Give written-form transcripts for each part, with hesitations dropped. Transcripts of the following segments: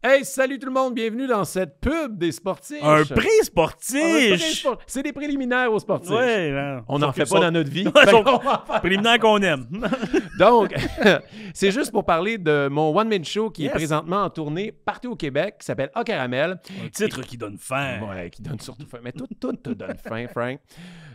Hey, salut tout le monde, bienvenue dans cette pub des sportifs. Un prix sportif! C'est des préliminaires aux sportifs. Ouais, non. On n'en fait pas dans notre vie. Ouais, Fait sont- qu'on va en faire. Préliminaire qu'on aime. Donc, c'est juste pour parler de mon one-man show qui est Yes. présentement en tournée partout au Québec, qui s'appelle A Caramel. Un titre qui donne faim. Ouais, qui donne surtout faim. Mais tout te donne faim, Frank.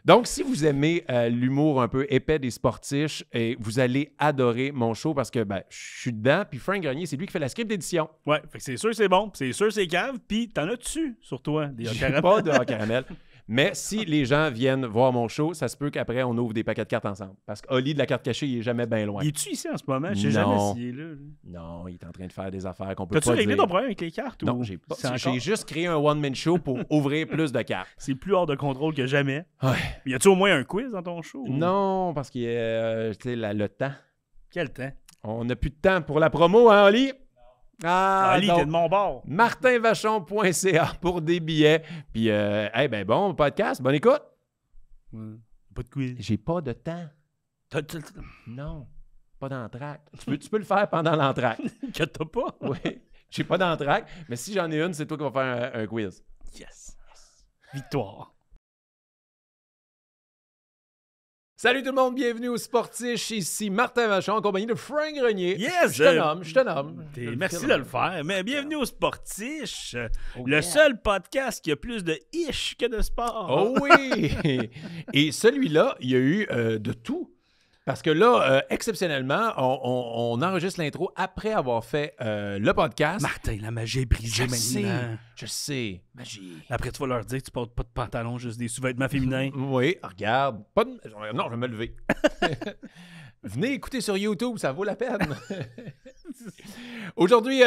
Donc, si vous aimez l'humour un peu épais des sportifs, vous allez adorer mon show parce que je suis dedans. Puis Frank Grenier, c'est lui qui fait la script d'édition. Ouais, fait que c'est sûr que c'est bon, puis c'est sûr que c'est cave, puis t'en as dessus sur toi, des J'ai caramels. pas de A Caramel. Mais si les gens viennent voir mon show, ça se peut qu'après, on ouvre des paquets de cartes ensemble. Parce qu'Oli de la carte cachée, il est jamais bien loin. Il est-tu ici en ce moment? Je sais Non. jamais s'il est là. Non, il est en train de faire des affaires qu'on peut T'as-tu pas réglé dire. ton problème avec les cartes? Non, ou j'ai pas. c'est encore- J'ai juste créé un one-man show pour ouvrir plus de cartes. C'est plus hors de contrôle que jamais. Ouais. Y a-tu au moins un quiz dans ton show? ou- Non, parce qu'il y a le temps. Quel temps? On n'a plus de temps pour la promo, hein, Oli? Ah, Ali, donc, t'es de mon bord. martinvachon.ca pour des billets. Puis, bon podcast, bonne écoute. Ouais. Pas de quiz. J'ai pas de temps. T'as- t'as- Non, pas d'entracte. Tu peux le faire pendant l'entracte. Que t'as pas? Oui, j'ai pas d'entracte, mais si j'en ai une, c'est toi qui vas faire un quiz. Yes. Victoire. Salut tout le monde, bienvenue au Sportiche. Ici Martin Vachon en compagnie de Frank Grenier. Yes! Je te nomme. Merci de le faire. Mais bienvenue au Sportiche, Oh, le yeah. seul podcast qui a plus de ish que de sport. Oh oui! Et celui-là, il y a eu de tout. Parce que là, exceptionnellement, on enregistre l'intro après avoir fait le podcast. Martin, la magie est brisée maintenant. Je sais. Magie. Après, tu vas leur dire que tu portes pas de pantalon, juste des sous-vêtements féminins. Oui, regarde. Non, je vais me lever. Venez écouter sur YouTube, ça vaut la peine. Aujourd'hui,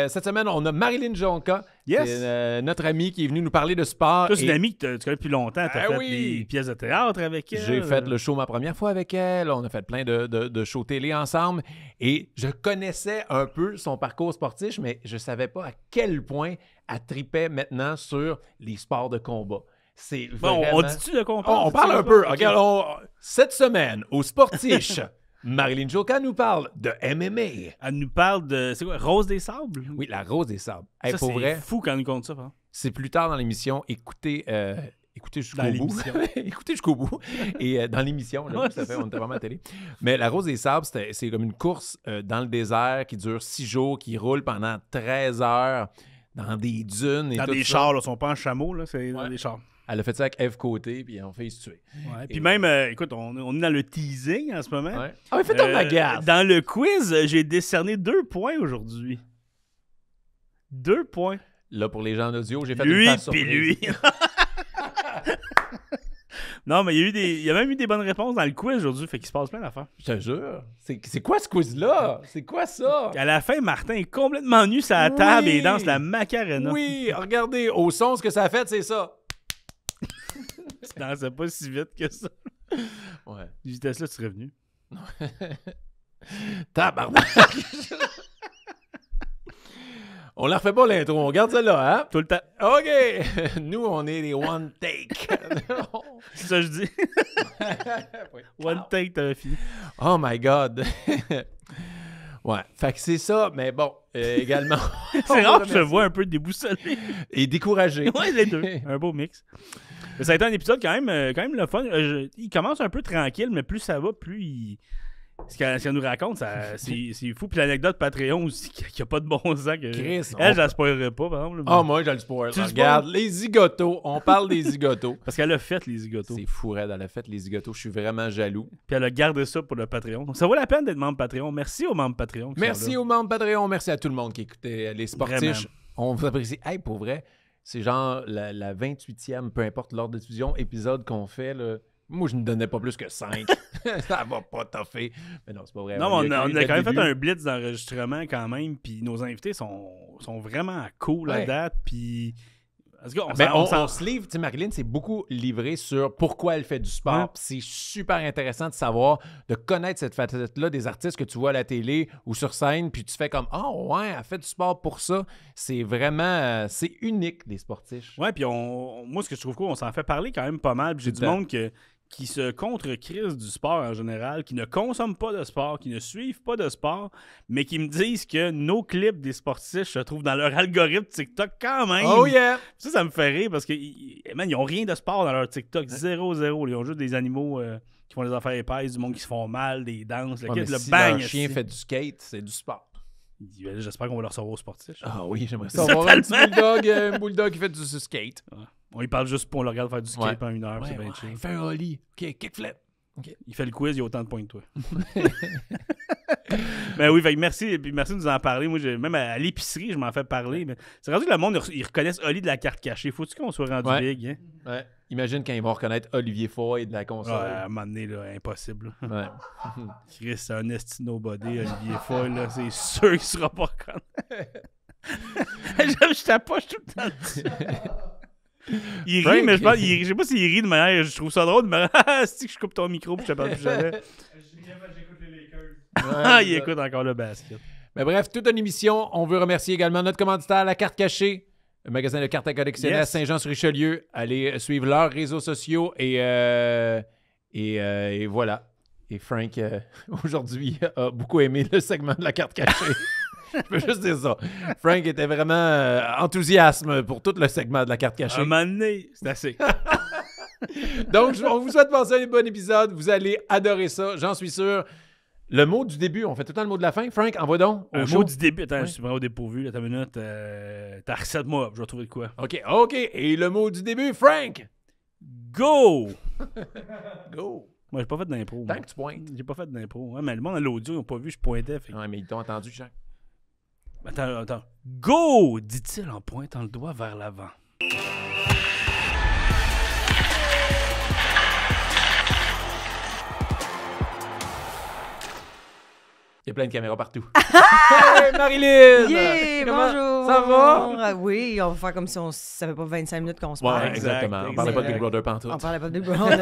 cette semaine, on a Marilyn Jonca. Yes. C'est notre amie qui est venue nous parler de sport. Toi, c'est Et une amie que tu connais depuis longtemps. Tu as Ah fait oui. des pièces de théâtre avec elle. J'ai fait le show ma première fois avec elle. On a fait plein de shows télé ensemble. Et je connaissais un peu son parcours sportif, mais je savais pas à quel point elle tripait maintenant sur les sports de combat. C'est Bon, vraiment... on dit-tu de quoi on parle? On parle un peu. Ok. Regarde, cette semaine, au Sportiche, Marilyn Jonca nous parle de MMA. Elle nous parle de... C'est quoi? Rose des Sables? Oui, la Rose des Sables. Hey, Ça, pour c'est vrai, fou quand elle nous compte ça. Hein? c'est plus tard dans l'émission. Écoutez jusqu'au Dans bout. l'émission. Écoutez jusqu'au bout. Et dans l'émission, là, Ouais, ça c'est fait, on était vraiment à la télé. Mais la Rose des Sables, c'est comme une course dans le désert qui dure 6 jours, qui roule pendant 13 heures dans des dunes et Dans tout des ça. chars, là, ils sont pas en chameau, là, c'est dans Ouais. des chars. Elle a fait ça avec Eve Côté, puis on fait se tuer. Ouais. Et Puis même, écoute, on est dans le teasing en ce moment. Ouais. Ah, mais fais ton magasse. Dans le quiz, j'ai décerné 2 points aujourd'hui. 2 points. Là, pour les gens en audio, j'ai fait une Lui face puis surprise. lui. Non, mais il y a même eu des bonnes réponses dans le quiz aujourd'hui, fait qu'il se passe plein d'affaires. Je te jure. C'est quoi ce quiz-là? C'est quoi ça? À la fin, Martin est complètement nu sur la table et danse la Macarena. Oui, regardez, au son, ce que ça a fait, c'est ça. Tu dansais pas si vite que ça. Ouais. Vitesse-là, tu serais venu. Tabarnak! On la refait pas l'intro, on garde celle-là, hein? Tout le temps. OK! Nous, on est des one take. C'est ça que je dis. One take, t'avais fini. Oh my God! Ouais, fait que c'est ça, mais bon, également... C'est rare que je te vois un peu déboussolé. Et découragé. Ouais, les deux. Un beau mix. Mais ça a été un épisode quand même le fun. Il commence un peu tranquille, mais plus ça va, plus il... Ce qu'elle nous raconte, c'est fou. Puis l'anecdote Patreon aussi, qui a pas de bon sens. Que... Chris, Elle, je la spoilerai pas, par exemple. Ah, moi, je le spoil. Tu le Regarde, spoil? les zigotos. On parle des zigotos. Parce qu'elle a fait les zigotos. C'est fou, raide. Elle a fait les zigotos. Je suis vraiment jaloux. Puis elle a gardé ça pour le Patreon. Ça vaut la peine d'être membre Patreon. Merci aux membres Patreon. qui sont Merci là. aux membres Patreon. Merci à tout le monde qui écoutait les sportifs. Vraiment. On vous apprécie. Hey, pour vrai, c'est genre la 28e, peu importe l'ordre de diffusion, épisode qu'on fait. Là. Moi, je ne donnais pas plus que 5. Ça va pas toffer. Mais non, c'est pas vrai. Non, mais on a dès quand même le fait début. un blitz d'enregistrement quand même. Puis nos invités sont vraiment cool à Ouais. date. Puis. Parce qu'on Ben, s'en- on, on s'en- on se livre, tu sais, Marilyn s'est beaucoup livrée sur pourquoi elle fait du sport. Ouais. Puis c'est super intéressant de savoir, de connaître cette facette-là des artistes que tu vois à la télé ou sur scène, puis tu fais comme « Ah ouais, elle fait du sport pour ça ». C'est vraiment, c'est unique, les sportifs. Ouais, puis moi, ce que je trouve cool, on s'en fait parler quand même pas mal. Puis j'ai Tout du le temps. monde qui se contre-crisent du sport en général, qui ne consomment pas de sport, qui ne suivent pas de sport, mais qui me disent que nos clips des sportifs se trouvent dans leur algorithme TikTok quand même. Oh yeah! Ça me fait rire parce que, man, ils ont rien de sport dans leur TikTok. 0-0. Ils ont juste des animaux qui font des affaires épaisses, du monde qui se font mal, des danses. Ouais, mais le si bang. leur chien fait du skate, c'est du sport. J'espère qu'on va leur recevoir au sportif. Ah oui, j'aimerais ça avoir un petit bulldog qui fait du skate. Ouais. On y parle juste pour on le regarde faire du skate pendant 1 heure, Ouais, c'est bien chill. il fait un ollie. OK, kickflip. Okay. Il fait le quiz, il a autant de points que toi. Mais oui, fait que merci, et puis merci de nous en parler. Moi, même à l'épicerie, je m'en fais parler. Mais c'est rendu que le monde, ils reconnaissent Oli de la carte cachée. Faut-tu qu'on soit rendu big? Hein? Ouais. Imagine quand ils vont reconnaître Olivier Foy de la console. Ouais, à un moment donné, là, impossible. Ouais. Chris, c'est un esti nobody, Olivier Foy, là, c'est sûr qu'il sera pas reconnaître. Je tapoche tout le temps dessus. Il rit, mais je sais pas s'il rit de manière. Je trouve ça drôle de manière. Ah, c'est que je coupe ton micro puis je te parle plus jamais. J'écoute les Lakers. Ah, il écoute encore le basket. Mais bref, toute une émission. On veut remercier également notre commanditaire, La Carte Cachée, le magasin de cartes à collectionner à Saint-Jean-sur-Richelieu. Allez suivre leurs réseaux sociaux et voilà. Et Frank, aujourd'hui, a beaucoup aimé le segment de La Carte Cachée. Je peux juste dire ça. Frank était vraiment enthousiaste pour tout le segment de La Carte Cachée. Un moment donné, c'est assez. Donc, on vous souhaite passer un bon épisode. Vous allez adorer ça, j'en suis sûr. Le mot du début, on fait tout le temps le mot de la fin. Frank, envoie donc. Un mot du début. Attends, je suis vraiment au dépourvu. Là, ta minute. T'as recette-moi. Je vais trouver de quoi. OK. Et le mot du début, Frank. Go! Go. Moi, j'ai pas fait d'impro. Tant que tu pointes. J'ai pas fait d'impro. Ouais, mais le monde à l'audio, ils n'ont pas vu, je pointais. Fait... Ouais, mais ils t'ont entendu, Jacques. Attends. Go! Dit-il en pointant le doigt vers l'avant. Il y a plein de caméras partout. Hey, Marilyn! Yeah, bonjour! Ça va? Oui, on va faire comme si ça fait pas 25 minutes qu'on se parle. Ouais, exactement. On parlait pas de Big Brother pantoute. On parlait pas de Big Brother.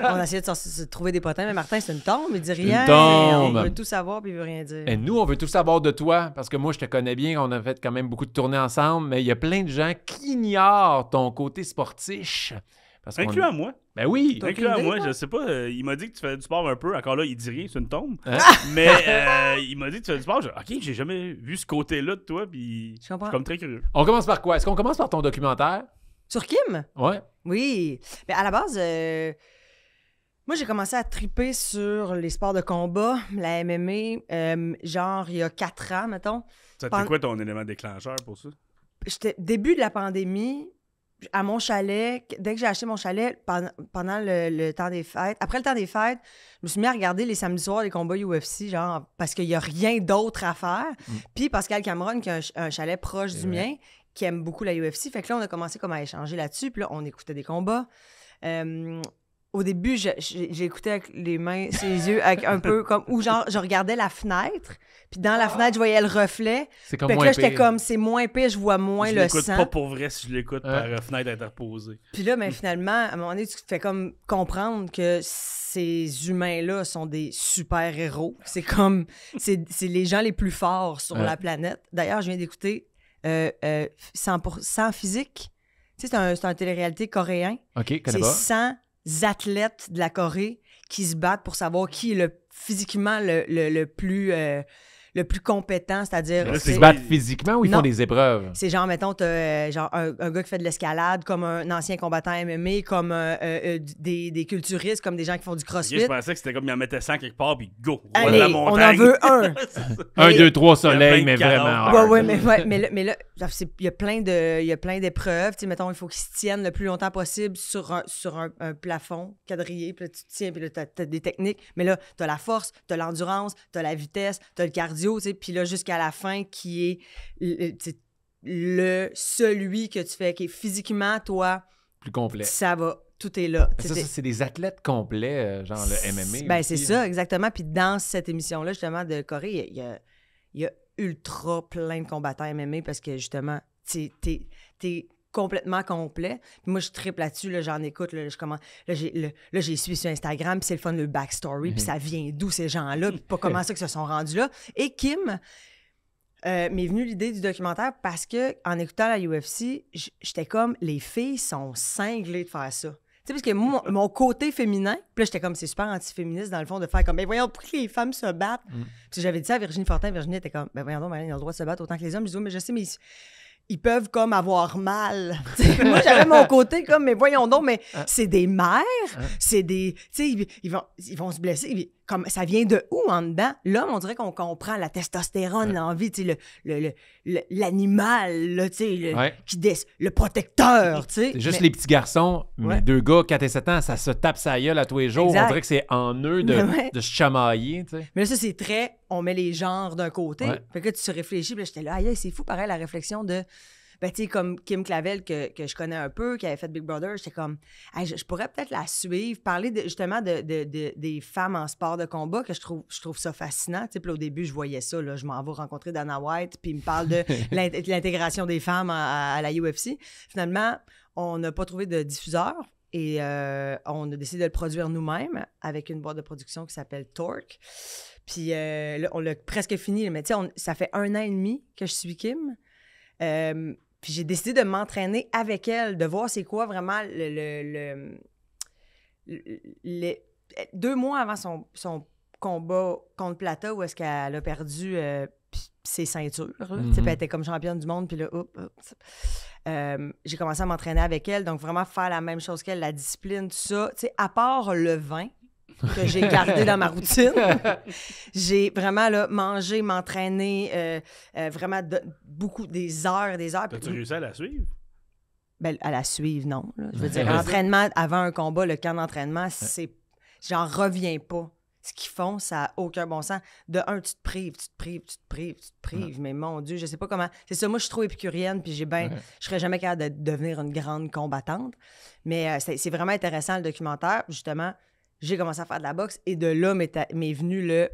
On a essayé de se trouver des potins, mais Martin, c'est une tombe, il dit rien. Une tombe. On veut tout savoir, puis il veut rien dire. Et nous, on veut tout savoir de toi, parce que moi, je te connais bien, on a fait quand même beaucoup de tournées ensemble, mais il y a plein de gens qui ignorent ton côté sportif. Incluant moi. Ben oui. Incluant moi, je sais pas. Il m'a dit que tu fais du sport un peu. Encore là, il dit rien, c'est une tombe. Hein? Mais il m'a dit que tu fais du sport. OK, j'ai jamais vu ce côté-là de toi, puis je suis comme très curieux. On commence par quoi? Est-ce qu'on commence par ton documentaire? Sur Kim? Ouais. Oui. Mais à la base, moi, j'ai commencé à triper sur les sports de combat, la MMA, genre il y a 4 ans, mettons. Ça a été quoi ton élément déclencheur pour ça? J'étais début de la pandémie, à mon chalet, dès que j'ai acheté mon chalet, pendant le temps des fêtes, après le temps des fêtes, je me suis mis à regarder les samedis soirs les combats UFC, genre, parce qu'il n'y a rien d'autre à faire. Puis Pascal Cameron, qui a un chalet proche du mien, qui aime beaucoup la UFC, fait que là, on a commencé comme à échanger là-dessus, puis là, on écoutait des combats. Au début, j'écoutais avec les mains, ses yeux, avec un peu comme... Ou genre, je regardais la fenêtre, puis dans la fenêtre, je voyais le reflet. C'est comme fait que moins là, j'étais pire. comme, c'est moins pire, je vois moins Je le l'écoute sang. pas pour vrai si je l'écoute par fenêtre interposée. Puis là, finalement, à un moment donné, tu te fais comme comprendre que ces humains-là sont des super-héros. C'est comme... c'est les gens les plus forts sur la planète. D'ailleurs, je viens d'écouter 100% physique. Tu sais, c'est un télé-réalité coréen. OK, connais C'est pas. 100 athlètes de la Corée qui se battent pour savoir qui est physiquement le plus compétent, c'est-à-dire... Ils se battent physiquement ou ils font des épreuves? C'est genre, mettons, t'as genre un gars qui fait de l'escalade, comme un ancien combattant MMA, comme des culturistes, comme des gens qui font du crossfit. Je pensais que c'était comme il en mettait 100 quelque part, puis go! Allez, la on en montagne. veut un! 1, 2, 3 soleils, plein mais de carottes. vraiment. Ouais, mais là, il y a plein d'épreuves. Tu sais, mettons, il faut qu'ils se tiennent le plus longtemps possible sur un plafond quadrillé. Puis là, tu te tiens, puis là, t'as des techniques. Mais là, t'as la force, t'as l'endurance, t'as la vitesse, t'as le cardio, tu sais. Puis là, jusqu'à la fin, qui est celui que tu fais, qui est physiquement, toi, Plus complet. ça va. Tout est là. Ça, c'est des athlètes complets, genre le MMA. Ben, aussi, c'est ça, exactement. Puis dans cette émission-là, justement, de Corée, il y a ultra plein de combattants MMA parce que, justement, t'es complètement complet. Puis moi, je triple là-dessus, là, j'en écoute, là, j'ai suivi sur Instagram, puis c'est le fun, le backstory, puis ça vient d'où ces gens-là, puis pas comment ça qu'ils se sont rendus là. Et Kim m'est venue l'idée du documentaire parce que en écoutant la UFC, j'étais comme, les filles sont cinglées de faire ça. sais, parce que moi, mon côté féminin, puis là, j'étais comme, c'est super anti-féministe, dans le fond, de faire comme, ben voyons, pourquoi les femmes se battent? Puis j'avais dit ça à Virginie Fortin. Virginie était comme, ben voyons donc, ils ont le droit de se battre autant que les hommes. Je dis, oui, mais je sais, mais ils peuvent comme avoir mal. T'sais, moi, j'avais mon côté comme, mais voyons donc, mais c'est des mères, c'est des... Tu sais, ils vont se blesser. Comme, ça vient de où en dedans? L'homme, on dirait qu'on comprend la testostérone, l'envie, tu sais, l'animal, là, tu sais, le protecteur, tu sais. C'est juste les petits garçons, mes 2 gars, 4 et 7 ans, ça se tape sa gueule à tous les jours. Exact. On dirait que c'est en eux de se chamailler, tu sais. Mais là, ça, c'est très... On met les genres d'un côté. Fait que là, tu te réfléchis. Puis là, j'étais là, aïe, c'est fou, pareil, la réflexion de... Ben, tu sais, comme Kim Clavel, que je connais un peu, qui avait fait Big Brother, j'étais comme, hey, je pourrais peut-être la suivre, parler justement des femmes en sport de combat, que je trouve ça fascinant. Tu sais, puis au début, je voyais ça, là, je m'en vais rencontrer Dana White, puis il me parle de l'intégration des femmes à la UFC. Finalement, on n'a pas trouvé de diffuseur. Et on a décidé de le produire nous-mêmes avec une boîte de production qui s'appelle Torque. Puis là, on l'a presque fini. Mais tu sais, ça fait 1 an et demi que je suis Kim. Puis j'ai décidé de m'entraîner avec elle, de voir c'est quoi vraiment les 2 mois avant son combat contre Plata, où est-ce qu'elle a perdu ses ceintures. Puis elle était comme championne du monde, puis là, j'ai commencé à m'entraîner avec elle, donc vraiment faire la même chose qu'elle, la discipline, tout ça. Tu sais, à part le vin que j'ai gardé dans ma routine, j'ai vraiment là, mangé, m'entraîner, vraiment beaucoup, des heures. T'as-tu réussi à la suivre? Ben, à la suivre, non. Là. Je veux dire, l'entraînement avant un combat, le camp d'entraînement, c'est... J'en reviens pas. Ce qu'ils font, ça n'a aucun bon sens. De un, tu te prives. Mais mon Dieu, je sais pas comment... C'est ça, moi, je suis trop épicurienne, puis je serais jamais capable de devenir une grande combattante. Mais c'est vraiment intéressant, le documentaire. Justement, j'ai commencé à faire de la boxe, et de là m'est venu le...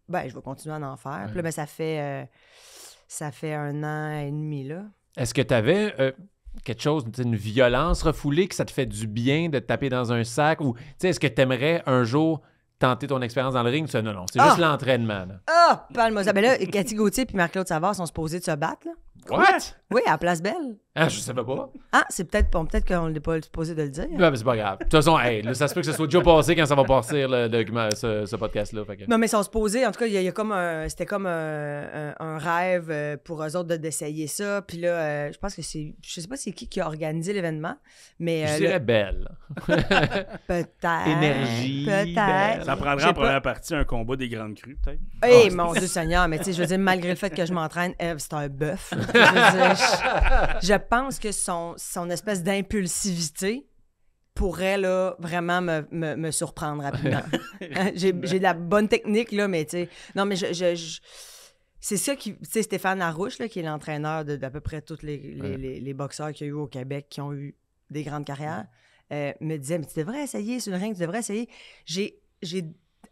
Ben, je vais continuer à en faire. Puis là, ben, ça fait 1 an et demi, là. Est-ce que tu avais... quelque chose, une violence refoulée, que ça te fait du bien de te taper dans un sac, ou est-ce que tu aimerais un jour tenter ton expérience dans le ring? Tu sais, non, c'est juste l'entraînement. Parle-moi ça. Ben là, Cathy Gauthier et Marc-Claude Savard sont supposés de se battre, là. What? Oui, à Place Belle. Ah, je savais pas. Ah, c'est peut-être qu'on n'est pas supposé de le dire. Ouais, mais c'est pas grave. De toute façon, là, ça se peut que ce soit déjà passé quand ça va partir ce podcast-là. Fait que... Non, mais ils sont supposés. En tout cas, il y a comme c'était comme un rêve pour eux autres d'essayer ça. Puis là, je pense que c'est... Je sais pas c'est qui a organisé l'événement, mais... je dirais Belle. Peut-être. Énergie. Peut-être. Belle. Ça prendrait en première partie un combat des grandes crues, peut-être. Eh, mon Dieu Seigneur, mais tu sais, je veux dire, malgré le fait que je m'entraîne, Eve, c'est un bœuf. Je pense que son espèce d'impulsivité pourrait là, vraiment me surprendre rapidement. J'ai de la bonne technique, là, mais tu sais... Non, mais c'est ça qui... Tu sais, Stéphane Larouche, là, qui est l'entraîneur d'à peu près tous les boxeurs qu'il y a eu au Québec qui ont eu des grandes carrières, me disait, mais tu devrais essayer sur le ring, tu devrais essayer.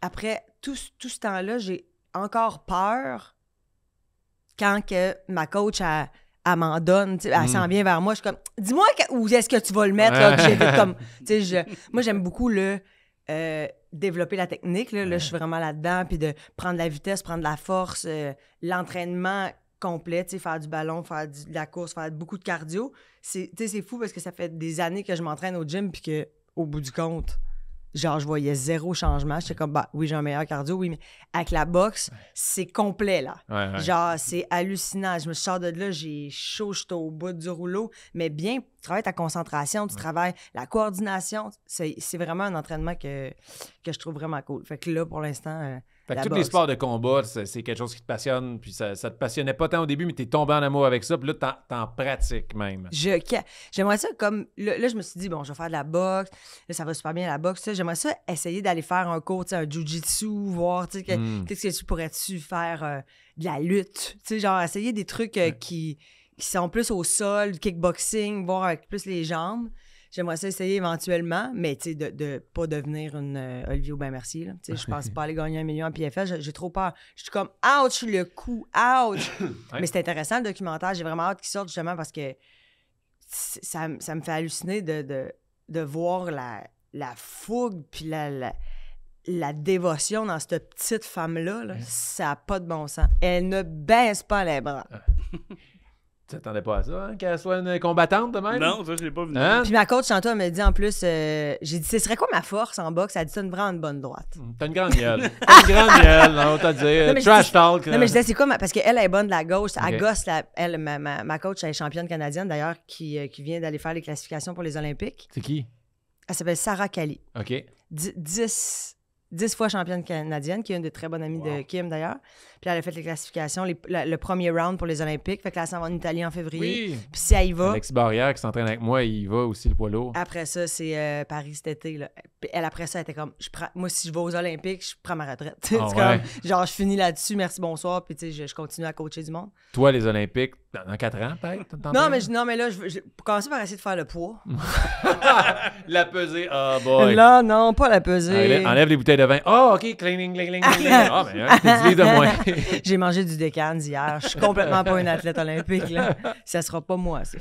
Après tout ce temps-là, j'ai encore peur quand que ma coach elle m'en donne, elle s'en vient vers moi, je suis comme, dis-moi où est-ce que tu vas le mettre, là, que j'ai fait comme, moi j'aime beaucoup développer la technique, là, je suis vraiment là-dedans, puis de prendre la vitesse, prendre la force, l'entraînement complet, faire du ballon, faire de la course, faire beaucoup de cardio, c'est fou parce que ça fait des années que je m'entraîne au gym, puis qu'au bout du compte, genre, je voyais 0 changement. J'étais comme, bah oui, j'ai un meilleur cardio, oui, mais avec la boxe, c'est complet, là. Ouais. Genre, c'est hallucinant. Je me sors de là, j'ai chaud, je suis au bout du rouleau. Mais bien, tu travailles ta concentration, tu travailles la coordination. C'est vraiment un entraînement que je trouve vraiment cool. Fait que là, pour l'instant... Fait que tous les sports de combat, c'est quelque chose qui te passionne, puis ça te passionnait pas tant au début, mais t'es tombé en amour avec ça, puis là, t'en pratiques même. J'aimerais ça comme... Là, je me suis dit, bon, je vais faire de la boxe, là, ça va super bien la boxe, j'aimerais ça essayer d'aller faire un cours, un jiu-jitsu, voir, qu'est-ce que tu pourrais-tu faire de la lutte, genre essayer des trucs qui sont plus au sol, du kickboxing, voir avec plus les jambes. J'aimerais ça essayer éventuellement, mais tu sais, de pas devenir une Olivier Aubin-Mercier. Tu sais, je pense pas aller gagner 1 million en PFL. J'ai trop peur. Je suis comme, ouch, le coup, ouch. Mais c'est intéressant, le documentaire. J'ai vraiment hâte qu'il sorte, justement, parce que ça me fait halluciner de voir la fougue puis la dévotion dans cette petite femme-là. Là. Ça n'a pas de bon sens. Elle ne baisse pas les bras. Tu t'attendais pas à ça, hein, qu'elle soit une combattante de même? Non, ça, je l'ai pas vu. Hein? Puis ma coach, tantôt, elle m'a dit en plus, j'ai dit, ce serait quoi ma force en boxe? Elle a dit, t'as vraiment une bonne droite. T'as une grande gueule. T'as une grande gueule, non, t'as dit. Non, mais Trash je- talk. Non, mais je disais, c'est quoi? Parce qu'elle est bonne de la gauche. Elle Ok. gosse, ma coach, elle est championne canadienne, d'ailleurs, qui vient d'aller faire les classifications pour les Olympiques. C'est qui? Elle s'appelle Sarah Kali. OK. 10 fois championne canadienne, qui est une des très bonnes amies de Kim, d'ailleurs. Puis elle a fait les classifications, le premier round pour les Olympiques. Fait que là, elle s'en va en Italie en février. Oui. Puis si elle y va, Alexis Barrière qui s'entraîne avec moi, il va aussi le poids lourd. après ça, c'est Paris cet été. Là. Puis elle, après ça, elle était comme, moi, si je vais aux Olympiques, je prends ma retraite. C'est Ah ouais. comme, genre, je finis là-dessus, merci, bonsoir. Puis tu sais, je continue à coacher du monde. Toi, les Olympiques, dans 4 ans, peut-être? Non, mais là, pour commencer par essayer de faire le poids. La pesée, oh boy. Là, non, pas la pesée. Enlève les bouteilles de vin. Oh, OK, cling, cling, cling, cling. Ah, ben, hein, t'es 10 livres de moins. J'ai mangé du décan hier. Je suis complètement pas une athlète olympique, là. Ça sera pas moi, ça.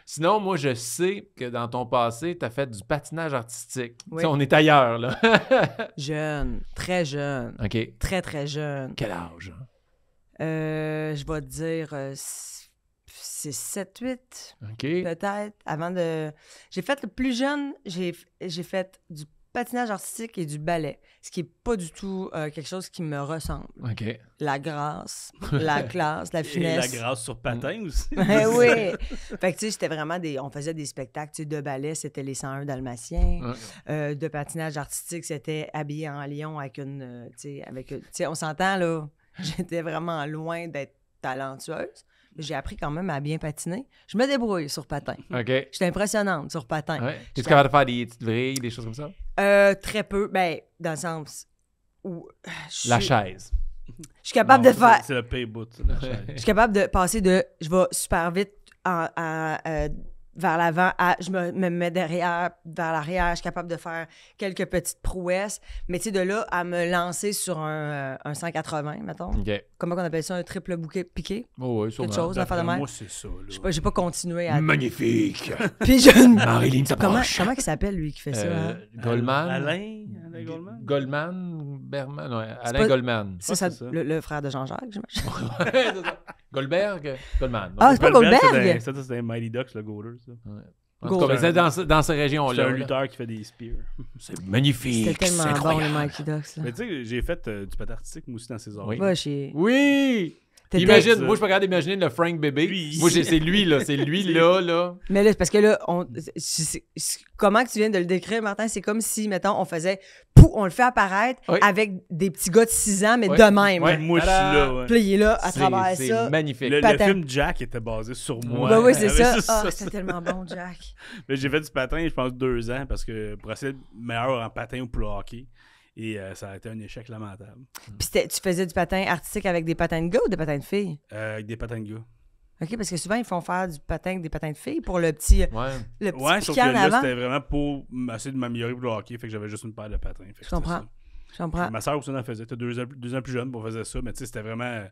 Sinon, moi, je sais que dans ton passé, tu as fait du patinage artistique. Oui. Tu sais, on est ailleurs, là. Jeune, très jeune. OK. Très, très jeune. Quel âge? Hein? Je vais te dire, c'est 7-8, OK. peut-être. Avant de. J'ai fait le plus jeune, j'ai fait du patinage artistique et du ballet, ce qui est pas du tout quelque chose qui me ressemble. OK. La grâce, la classe, la Et la finesse. grâce sur patin aussi. Ouais, oui. Fait que, tu sais, c'était vraiment on faisait des spectacles, tu sais, de ballet, c'était les 101 Dalmatiens. Ouais. De patinage artistique, c'était habillé en lion avec une, tu sais, on s'entend, là, j'étais vraiment loin d'être talentueuse. J'ai appris quand même à bien patiner. Je me débrouille sur patin. OK. J'étais impressionnante sur patin. Ouais. Es-tu capable de faire des petites vrilles, des choses comme ça? Très peu, ben, dans le sens où La chaise. je suis capable Non, de faire... C'est le pay boot, ça, la chaise. Je suis capable de passer de je vais super vite vers l'avant à je me mets derrière, vers l'arrière. Je suis capable de faire quelques petites prouesses. Mais tu sais, de là à me lancer sur un 180, mettons. OK. Comment on appelle ça? Un triple bouquet piqué? Oh, oui, sûrement. Quelque chose, l'affaire de D'après même. moi, c'est ça. Là. J'ai pas continué à... Magnifique! Puis je... Marilyn comment s'approche. il s'appelle, lui, qui fait ça? Hein? Goldman. Alain Goldman? Goldman. Berman. Ouais, Alain pas- Goldman. Ça, c'est ça. le frère de Jean-Jacques, j'imagine. Ouais, c'est ça. Goldberg? Goldman. Ah, c'est pas Goldberg? C'était un Mighty Ducks, le Goaler. Ça. En tout cas, mais c'est dans ces C'est régions-là. un là. lutteur qui fait des spears. C'est magnifique. C'était tellement c'est bon, incroyable. les Mikey Ducks. Là. Mais tu sais, j'ai fait du patin artistique, moi aussi, dans ces heures. Oui. Va chier. Oui! T'étais- Imagine, moi je peux regarder imaginer le Frank bébé. Lui, Moi c'est lui là, c'est lui là. Mais là, c'est parce que là, comment que tu viens de le décrire, Martin? C'est comme si, mettons, on faisait, on le fait apparaître Oui. avec des petits gars de 6 ans, mais Oui. de même. Ouais. Moi, je suis là, ouais. Puis là, il est là, à C'est- travers c'est ça. magnifique. Le Patin. film Jack était basé sur moi. Ben oui, c'est Mais ça. Ah, ça. c'était tellement bon, Jack. Mais j'ai fait du patin, je pense, 2 ans, parce que pour essayer d'être meilleur en patin ou pour le hockey. Et ça a été un échec lamentable. Puis tu faisais du patin artistique avec des patins de gars ou des patins de filles? Avec des patins de gars. OK, parce que souvent, ils font faire du patin avec des patins de filles pour le petit Ouais. Ouais, sauf que piquant en là, avant. c'était vraiment pour essayer de m'améliorer pour le hockey. Fait que j'avais juste une paire de patins. Fait que Je c'était comprends. ça. Je comprends. Ma soeur aussi en faisait. T'es 2 ans plus jeune, on faisait ça. Mais tu sais, c'était vraiment.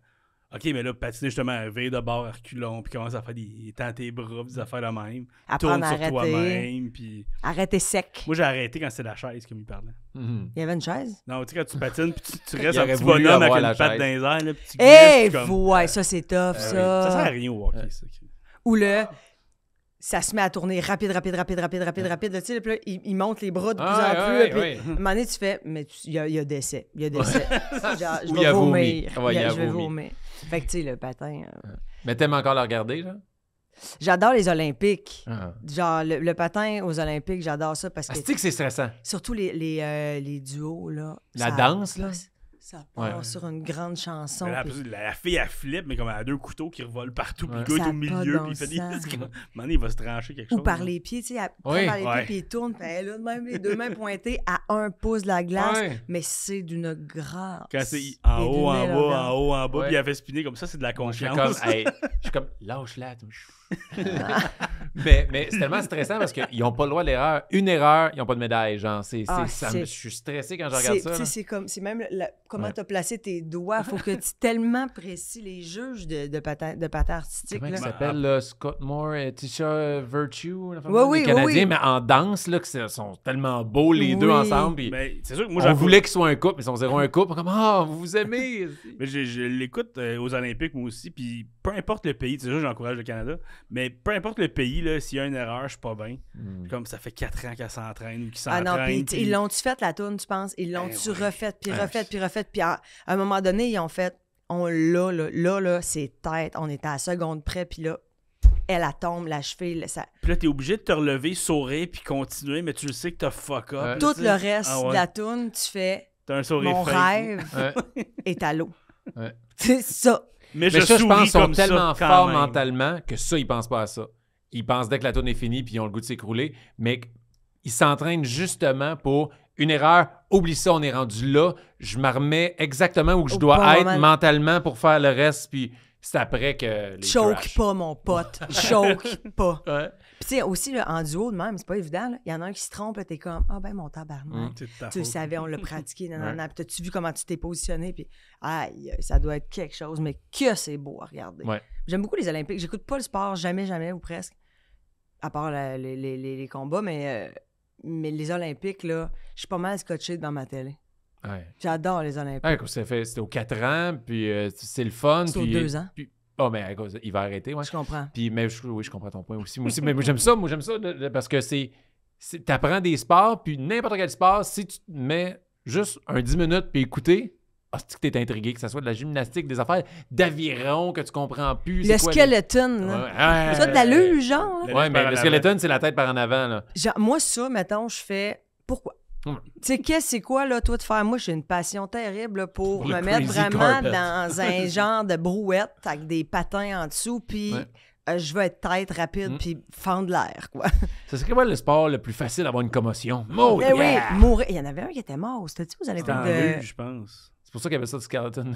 OK, mais là, patiner justement, veille de bord, reculons, puis commence à faire des tends tes bras, des affaires de même. Apprendre Tourne à sur arrêter. toi-même. Puis. Arrêtez sec. Moi, j'ai arrêté quand c'était la chaise qui me parlait. Mhm. Il y avait une chaise? Non, tu sais, quand tu patines, puis tu Il restes un aurait petit voulu bonhomme avec avoir une la patte chaise. dans les airs, là, puis tu Eh, glisses, comme- ouais, ça, c'est tough, Ça sert à ça. rien au hockey, ça. Ou le... Ça se met à tourner rapide. Tu sais, là, puis là, il monte les bras de plus Ah, en plus. ouais, puis ouais. à un moment donné, tu fais, mais il y a décès. Il y a décès. Genre, je Ou vais il a vomi. vomir. Ouais, il a Je vais vomi. vomir. Fait que, tu sais, le patin... Mais t'aimes encore le regarder là? J'adore les Olympiques. Ah. Genre, le patin aux Olympiques, j'adore ça parce que... C'est que c'est stressant. Surtout les duos, là. La ça- danse, là? Ça part Ouais. sur une grande chanson. Mais là, puis- la fille, elle flippe, mais comme elle a 2 couteaux qui revolent partout, puis Ouais. le gars est Ça au a milieu, pas puis il fait des. bon sens. À un moment donné, il va se trancher quelque Ou chose. par là. les pieds, tu sais, elle prend Oui. par les pieds, Ouais. puis il tourne, puis elle a de même les 2 mains pointées à 1 pouce de la glace, Ouais. mais c'est d'une grâce. Quand c'est en et haut, d'une en belle bas, organe. en haut, en bas, Ouais. puis elle fait spinner comme ça, c'est de la Je suis confiance. comme, hey, je suis comme, lâche-la. mais c'est tellement stressant parce qu'ils n'ont pas le droit à l'erreur. Une erreur, ils n'ont pas de médaille. Genre, Ah, je suis stressé quand je C'est regarde ça. tu sais, là. c'est comme, c'est même comment Ouais. tu as placé tes doigts. Faut que tu tellement précis les juges de patin artistique. Comment Là. il s'appelle, là? Scott Moore et Tisha Virtue, la femme Oui, oui, des Canadiens, oui. mais en danse, là, que sont tellement beaux les deux Oui. ensemble. Puis Ben, c'est sûr que moi, on voulait qu'ils soient un couple, mais ils sont zéro un couple. Comme, vous vous aimez. Mais je l'écoute aux Olympiques, moi aussi, puis peu importe le pays, c'est sûr, j'encourage le Canada, mais peu importe le pays, là, s'il y a une erreur, je suis pas bien. Comme ça fait 4 ans qu'elle s'entraîne ou qu'ils Ah s'entraînent. non, puis puis- ils l'ont-tu fait la tourne, tu penses? Ils l'ont-tu ouais. refait, puis Ah, refait, puis refait, puis à un moment donné, ils ont fait, on l'a, là, c'est tête, on était à la seconde près, puis là, elle tombe, la cheville, ça... Puis là, t'es obligé de te relever, sourire, puis continuer, mais tu le sais que t'as fuck up. Ouais. là, Tout tu le sais. reste Ah ouais. de la tourne, tu fais, T'as un sourire mon fake. rêve Ouais. est à l'eau. Ouais. C'est ça. Mais Mais je ça, je pense souris qu'ils sont comme ça, tellement quand forts même. mentalement que ça, ils pensent pas à ça. Ils pensent dès que la tourne est finie puis ils ont le goût de s'écrouler, mais ils s'entraînent justement pour une erreur. Oublie ça, on est rendu là. Je me remets exactement où je Au dois bon être moment. mentalement pour faire le reste, puis c'est après que les Choke crashs. pas, mon pote. Choke pas. Ouais. Puis tu sais, aussi, là, en duo de même, c'est pas évident. là. Il y en a un qui se trompe, là, t'es comme, ah ben mon tabarnak. C'est de ta Tu le faute. savais, on l'a pratiqué, non, Ouais. Puis t'as-tu vu comment tu t'es positionné? Puis, aïe, ça doit être quelque chose, mais que c'est beau à regarder. Ouais. J'aime beaucoup les Olympiques. J'écoute pas le sport, jamais ou presque, à part les combats, mais les Olympiques, là, je suis pas mal scotché devant ma télé. Ouais. J'adore les Olympiques. Ouais, c'était aux 4 ans, puis c'est le fun. C'est aux puis, 2 ans. Puis, mais à cause, il va arrêter, ouais. Je comprends. Puis, mais oui, je comprends ton point aussi. Moi aussi, mais moi, j'aime ça, parce que t'apprends des sports, puis n'importe quel sport, si tu te mets juste un 10 minutes puis écouter, c'est que t'es intrigué, que ce soit de la gymnastique, des affaires d'aviron que tu comprends plus. Le c'est quoi, skeleton, là. Ouais, Ça, de la luge, genre. là. Ouais, mais par le en skeleton, c'est la tête par en avant, là. Genre, moi, ça, mettons, je fais. Pourquoi? Ouais. Tu sais, c'est quoi, là, toi, de faire? Moi, j'ai une passion terrible là, pour Pour le me mettre crazy vraiment carpet. dans un genre de brouette avec des patins en dessous, puis Ouais. je veux être tête rapide, puis fendre l'air, quoi. Ça serait quoi le sport le plus facile d'avoir une commotion? Oh, Eh yeah! oui, mourir. Il y en avait un qui était mort. C'était-tu aux Olympiques C'est en de. luge, je pense. C'est pour ça qu'il y avait ça du skeleton.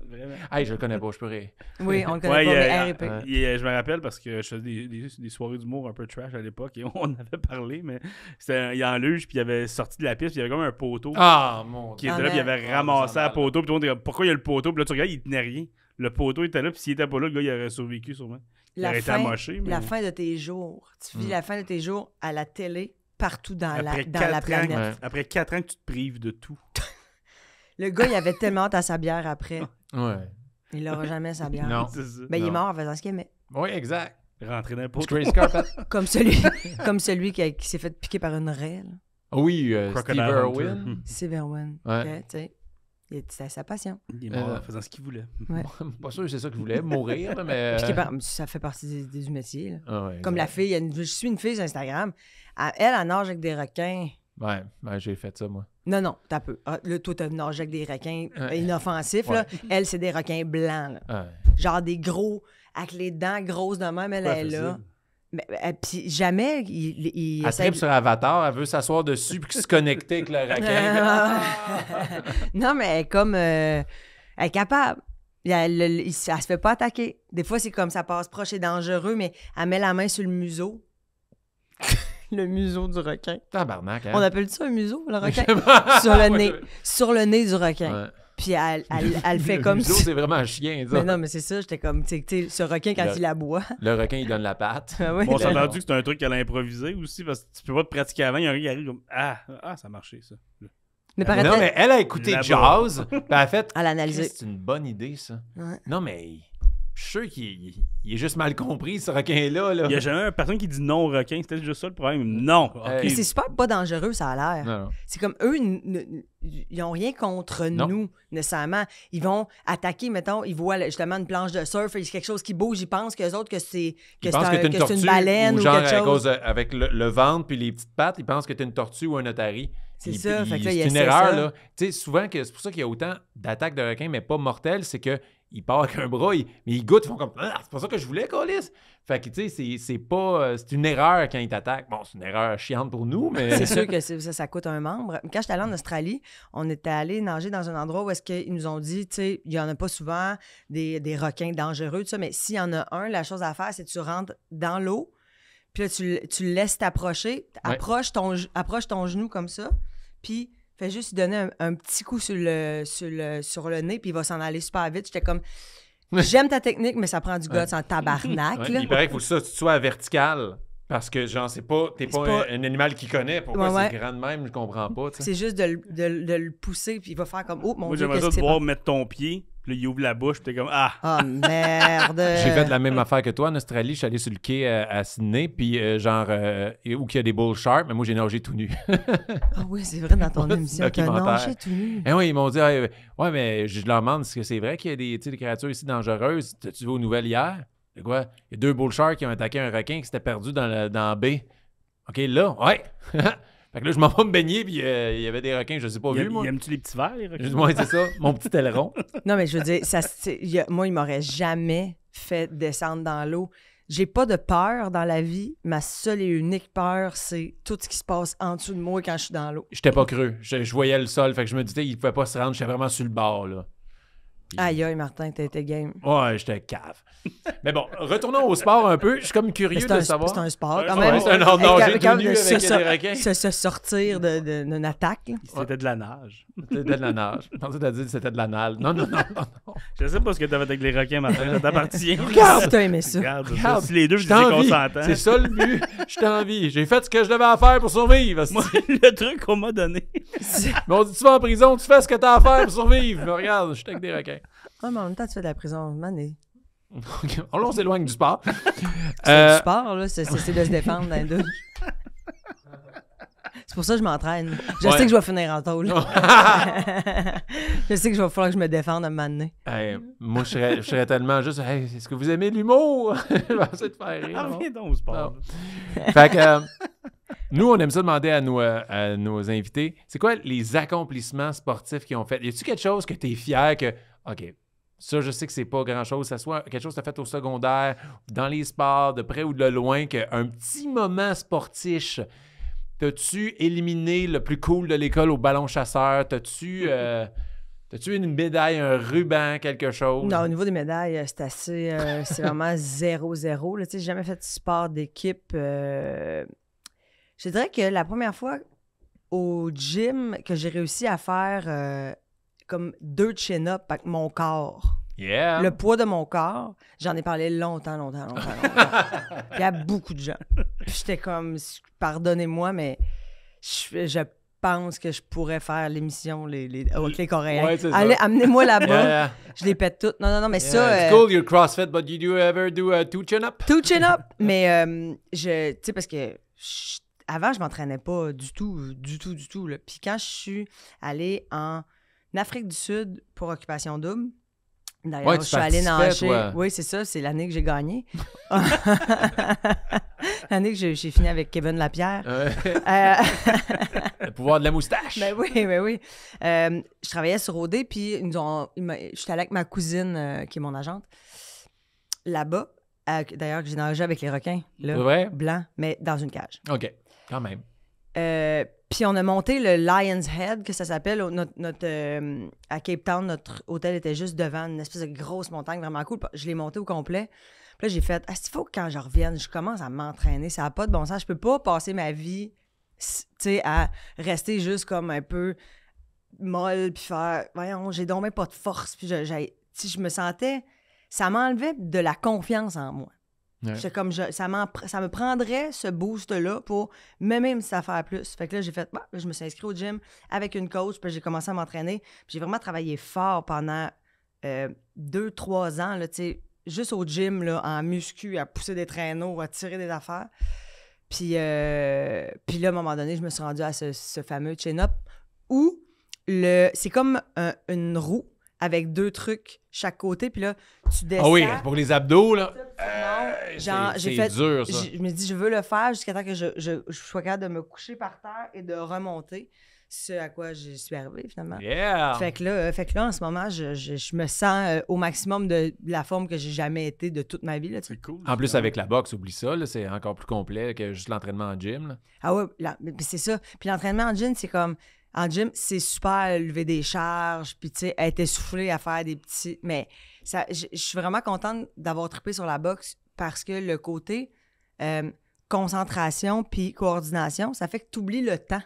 Vraiment. Hey, je le connais pas, je peux rire. Oui, on le connaît Ouais, pas, mais il- RIP. je me rappelle parce que je faisais des soirées d'humour un peu trash à l'époque et on avait parlé, mais il y a en luge, puis il avait sorti de la piste, puis il y avait comme un poteau Ah, mon qui Dieu. était là, puis il avait Ah, ramassé ça la mal. poteau, puis tout le monde était comme, pourquoi il y a le poteau? Puis là, tu regardes, il tenait rien. Le poteau était là, puis s'il était pas là, le gars, il aurait survécu sûrement. Il aurait été amoché, mais la fin de tes jours. Tu vis la fin de tes jours à la télé, partout dans la après planète. 4 ans, Ouais. après 4 ans que tu te prives de tout. Le gars, il avait tellement hâte à sa bière après. Ouais. Il n'aura jamais sa bière. Non. C'est ça. Ben, il est Non. mort en faisant ce qu'il aimait. Oui, exact. Rentrer dans le Du poteau. crazy carpet. Comme celui qui s'est fait piquer par une raie. là. Oui, Crocodile Steve Hunter. Irwin. Severwin. Ouais. Tu sais, c'était sa passion. Il est mort en faisant ce qu'il voulait. Pas sûr que c'est ça qu'il voulait, mourir, là, mais... Piqué par- Ça fait partie du métier. là. Ah ouais, Comme la fille, je suis une fille sur Instagram. Elle nage avec des requins. Ouais, j'ai fait ça, moi. Non, t'as peu. Ah, là, toi, t'as nagé avec des requins Ouais. inoffensifs. Là. Elle, c'est des requins blancs. là. Ouais. Genre des gros, avec les dents grosses de même, elle Pourquoi est elle fait là. ça? Mais, puis jamais, il Elle essaie tripe sur Avatar, elle veut s'asseoir dessus puis se connecter avec le requin. Non, mais elle est comme... elle est capable. Elle se fait pas attaquer. Des fois, c'est comme ça passe proche et dangereux, mais elle met la main sur le museau. Le museau du requin. Tabarnak, hein? On appelle ça un museau, le requin? Ah, Sur le ouais, nez. Sur le nez du requin. ouais. Puis elle fait Le comme museau, si... c'est vraiment un chien, ça. Mais non, mais c'est ça, j'étais comme, tu sais, ce requin, quand il aboie. Le requin, il donne la patte. Ah oui, Bon, on s'est là. entendu que c'est un truc qu'elle a improvisé aussi, parce que tu peux pas te pratiquer avant, il y a un gars qui arrive comme ça a marché ça. Mais Non, paraît-elle, mais elle a écouté Là-bas. Jazz, puis elle a fait... elle a analysé. C'est une bonne idée, ça. Ouais. Non, mais je suis sûr qu'il il est juste mal compris, ce requin-là. Là. Il y a jamais personne qui dit non au requin, c'était juste ça le problème. Non. Hey. Mais c'est super pas dangereux, ça a l'air. Non, non. C'est comme eux, ils n'ont rien contre Non. nous, nécessairement. Ils vont attaquer, mettons, ils voient justement une planche de surf, il y a quelque chose qui bouge, ils pensent qu'eux autres que c'est Ils pensent que t'es une c'est tortue, une baleine ou ou, genre quelque à chose. cause avec le ventre puis les petites pattes, ils pensent que t'es une tortue ou un otari. C'est Puis- ça, puis fait que là, c'est il une essaie erreur, ça. là. Tu sais, souvent, c'est pour ça qu'il y a autant d'attaques de requins, mais pas mortelles, c'est que il part avec un bras, mais ils goûtent, ils font comme ah, c'est pas ça que je voulais, Colis. Fait que tu sais, c'est pas. C'est une erreur quand ils t'attaquent. Bon, c'est une erreur chiante pour nous, mais. C'est sûr que ça coûte un membre. Quand j'étais allée en Australie, on était allé nager dans un endroit où est-ce qu'ils nous ont dit, tu sais, il y en a pas souvent des requins dangereux, tout ça, mais s'il y en a un, la chose à faire, c'est que tu rentres dans l'eau, puis là, tu le laisses t'approcher, Ouais. approche ton genou comme ça, puis Fais juste lui donner un petit coup sur le nez, puis il va s'en aller super vite. J'étais comme, j'aime ta technique, mais ça prend du guts en tabarnak. Ouais, là. il paraît qu'il faut que tu sois à vertical. Parce que, genre, t'es pas un animal qui connaît. Pourquoi c'est grand de même, je comprends pas. T'sais. C'est juste de le pousser, puis il va faire comme, oh mon Moi, Dieu, j'aimerais ça qu'est-ce te que voir mettre ton pied, puis là, il ouvre la bouche, puis t'es comme, ah! Oh merde! J'ai fait la même affaire que toi en Australie. Je suis allé sur le quai à Sydney, puis où il y a des bull sharks, mais moi, j'ai nagé tout nu. Ah oui, c'est vrai, dans ton émission, t'as documentaire. nagé tout nu. Eh oui, ils m'ont dit, ouais, mais je leur demande, est-ce que c'est vrai qu'il y a des créatures ici dangereuses? T'as-tu vu aux nouvelles hier? C'est quoi? Il y a 2 bull sharks qui ont attaqué un requin qui s'était perdu dans la baie. OK, là, ouais. Fait que là, je m'en vais me baigner, puis il y avait des requins, je sais pas vu, moi. Aimes-tu les petits verres, les requins? Moi, c'est ça, mon petit aileron. Non, mais je veux dire, moi, il m'aurait jamais fait descendre dans l'eau. J'ai pas de peur dans la vie. Ma seule et unique peur, c'est tout ce qui se passe en dessous de moi quand je suis dans l'eau. J'étais pas creux. Je voyais le sol, fait que je me disais, il pouvait pas se rendre. J'étais vraiment sur le bord, là. Puis... Aïe, aïe, Martin, t'étais game. Ouais, j'étais cave. Mais bon, retournons au sport un peu. Je suis comme curieux de savoir. C'est un sport, quand Ouais, même. c'est un ordre nager tout nu avec des requins. Se sortir d'une attaque. C'était de la nage. C'était de la nage. Je pensais que t'as dit que c'était de l'anal. Non. Je sais pas ce que t'as fait avec les requins, Martin. Ça t'appartient. Regarde, t'as aimé ça. Regarde. Si les deux, je vous étiez consentants. C'est ça le but. Je t'ai envie. J'ai fait ce que je devais faire pour survivre. Moi, le truc qu'on m'a donné. Mais on dit, tu vas en prison, tu fais ce que t'as à faire pour survivre. Mais regarde, je suis avec des requins. Ah, mais en même temps, tu fais de la prison. Mané. On s'éloigne du sport. C'est du sport, là. C'est de se défendre dans les douches. C'est pour ça que je m'entraîne. Je sais que je vais finir en tôle. Je sais que je vais falloir que je me défende à un moment donné. Hey, moi, je serais tellement juste. Hey, est-ce que vous aimez l'humour? Je vais essayer de faire rire. Ah, viens donc au sport. Fait que nous, on aime ça demander à nos invités, c'est quoi les accomplissements sportifs qu'ils ont fait? Y a-tu quelque chose que tu es fier que, OK, ça, je sais que c'est pas grand-chose, ça soit quelque chose que tu as fait au secondaire, dans les sports, de près ou de loin, qu'un petit moment sportif. T'as-tu éliminé le plus cool de l'école au ballon chasseur? T'as-tu une médaille, un ruban, quelque chose? Non, au niveau des médailles, c'est assez... c'est vraiment 0-0. J'ai jamais fait de sport d'équipe. Je dirais que la première fois au gym que j'ai réussi à faire comme 2 chin-ups avec mon corps. Yeah! Le poids de mon corps, j'en ai parlé longtemps. Il y a beaucoup de gens. Puis j'étais comme, pardonnez-moi, mais je pense que je pourrais faire l'émission avec les Coréens. Ouais, c'est Allez, ça. amenez-moi là-bas. Yeah. Je les pète toutes. Non, mais Yeah, ça... it's cool, you're CrossFit, but you do ever do a 2 chin-up? 2 chin-up. Mais, tu sais, parce que avant, je m'entraînais pas du tout. Là. Puis quand je suis allée en Afrique du Sud pour Occupation Double, d'ailleurs, Ouais, je suis allée nager. toi. Oui, c'est ça, c'est l'année que j'ai gagné. L'année que j'ai fini avec Kevin Lapierre. Le pouvoir de la moustache. Ben oui. Je travaillais sur OD, puis j'étais allée avec ma cousine, qui est mon agente, là-bas. D'ailleurs, j'ai nagé avec les requins, là, C'est vrai? blancs, mais dans une cage. OK, quand même. Puis on a monté le Lion's Head, que ça s'appelle. À Cape Town, notre hôtel était juste devant une espèce de grosse montagne vraiment cool. Je l'ai monté au complet. Puis là, j'ai fait, il faut que quand je revienne, je commence à m'entraîner. Ça n'a pas de bon sens. Je peux pas passer ma vie, à rester juste comme un peu molle, puis faire, voyons, j'ai donc même pas de force. Puis je me sentais, ça m'enlevait de la confiance en moi. Ouais. J'étais comme, ça me prendrait ce boost-là pour même si ça faire plus. Fait que là, j'ai fait, je me suis inscrite au gym avec une coach, puis j'ai commencé à m'entraîner. Puis j'ai vraiment travaillé fort pendant 2-3 ans, là, tu sais, juste au gym, là, en muscu, à pousser des traîneaux, à tirer des affaires. Puis là, à un moment donné, je me suis rendue à ce fameux chin-up où c'est comme une roue avec 2 trucs chaque côté, puis là, tu descends. Ah oui, pour les abdos, là. C'est dur, ça. Je me dis, je veux le faire jusqu'à temps que je sois capable de me coucher par terre et de remonter. Ce à quoi je suis arrivée, finalement. Yeah! Fait que là, en ce moment, je me sens au maximum de la forme que j'ai jamais été de toute ma vie. Là, C'est cool. En plus, avec la boxe, oublie ça, là, c'est encore plus complet que juste l'entraînement en gym. Là. Ah ouais, mais c'est ça. Puis l'entraînement en gym, c'est comme... En gym, c'est super lever des charges, puis tu sais, être essoufflé à faire des petits... Mais je suis vraiment contente d'avoir trippé sur la boxe parce que le côté concentration puis coordination, ça fait que tu oublies le temps.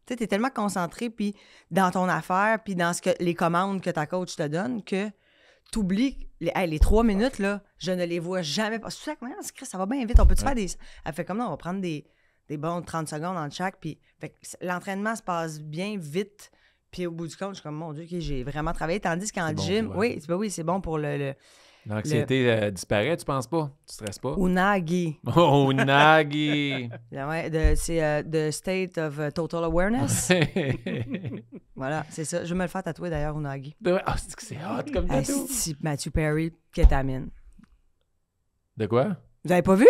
Tu sais, t'es tellement concentré puis dans ton affaire puis dans les commandes que ta coach te donne que t'oublies les 3 minutes, là, je ne les vois jamais. C'est ça que ça va bien vite. On peut-tu faire des... Elle fait comme non, on va prendre des bons 30 secondes entre chaque. Puis l'entraînement se passe bien vite. Puis au bout du compte, je suis comme, mon Dieu, okay, j'ai vraiment travaillé. Tandis qu'en gym, bon, oui, c'est bon pour le L'anxiété disparaît, tu penses pas? Tu stresses pas? unagi. Oh, Nagui! Ouais, c'est the state of total awareness. Voilà, c'est ça. Je vais me le faire tatouer d'ailleurs, unagi. Ah, c'est que c'est hot comme tatou. Asti, Matthew Perry, kétamine. De quoi? Vous avez pas vu?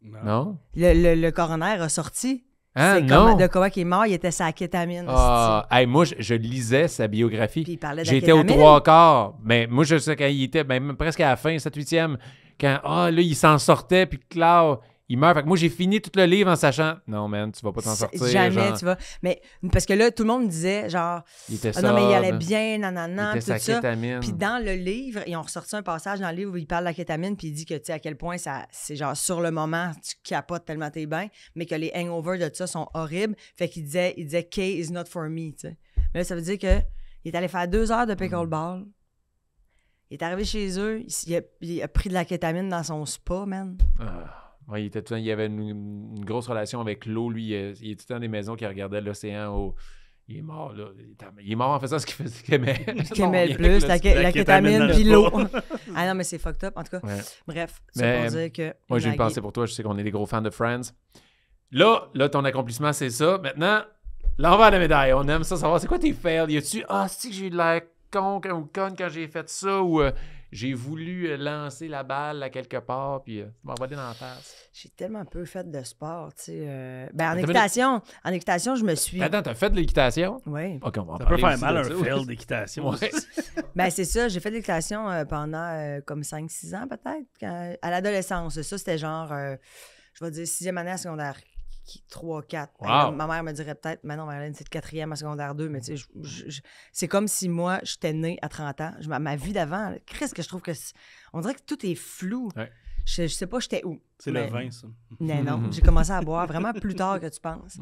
Non? Le coroner a sorti. Ah, C'est non? de comment qui est mort, il était sa kétamine. Ah, hey, moi, je lisais sa biographie. Puis il parlait de la J'étais au kétamine. 3/4. Mais moi, je sais quand il était même presque à la fin, 7-8e, quand là, il s'en sortait, puis que là, il meurt. Fait que moi, j'ai fini tout le livre en sachant, non, man, tu vas pas t'en sortir. Jamais, genre, tu vois. Mais parce que là, tout le monde me disait, genre, il était ah non, mais il allait sobre, bien, il nanana, était tout sa ça. kétamine. Puis dans le livre, ils ont ressorti un passage dans le livre où il parle de la kétamine, puis il dit que, tu sais, à quel point c'est genre sur le moment, tu capotes tellement t'es bien, mais que les hangovers de ça sont horribles. Fait qu'il disait K is not for me, tu sais. Mais là, ça veut dire que il est allé faire 2 heures de pickleball. Il est arrivé chez eux, il a pris de la kétamine dans son spa, man. Ah. Ouais, il y avait une grosse relation avec l'eau. Lui, il était dans des maisons qui regardaient l'océan. Il est mort, là. Il est mort en faisant ce qu'il aimait. Qui aimait le plus, la kétamine puis l'eau. Ah non, mais c'est fucked up, en tout cas. Ouais. Bref, c'est pour dire que... Moi, j'ai une pensée pour toi. Je sais qu'on est des gros fans de Friends. Là, ton accomplissement, c'est ça. Maintenant, l'envers de la médaille. On aime ça, savoir c'est quoi tes fails. Y a-tu, c'est que j'ai eu de l'air con ou conne quand j'ai fait ça, ou j'ai voulu lancer la balle à quelque part, puis tu m'as envoyé dans la face. J'ai tellement peu fait de sport, tu sais. En équitation, je me suis... Attends, t'as fait de l'équitation? Oui. OK, on va en Ça peut parler faire aussi mal de un ça. fail d'équitation. Ouais. Ben c'est ça, j'ai fait de l'équitation pendant comme 5-6 ans peut-être. À l'adolescence, ça c'était genre, je vais dire 6e année à secondaire 3-4. Wow. Ma mère me dirait peut-être, mais non, Marilyn, c'est de 4e à secondaire 2, mais tu sais, c'est comme si moi, j'étais née à 30 ans. Ma vie d'avant, Christ, que je trouve que on dirait que tout est flou. Ouais. Je sais pas j'étais où. C'est le vin, ça. Non, j'ai commencé à boire vraiment plus tard que tu penses.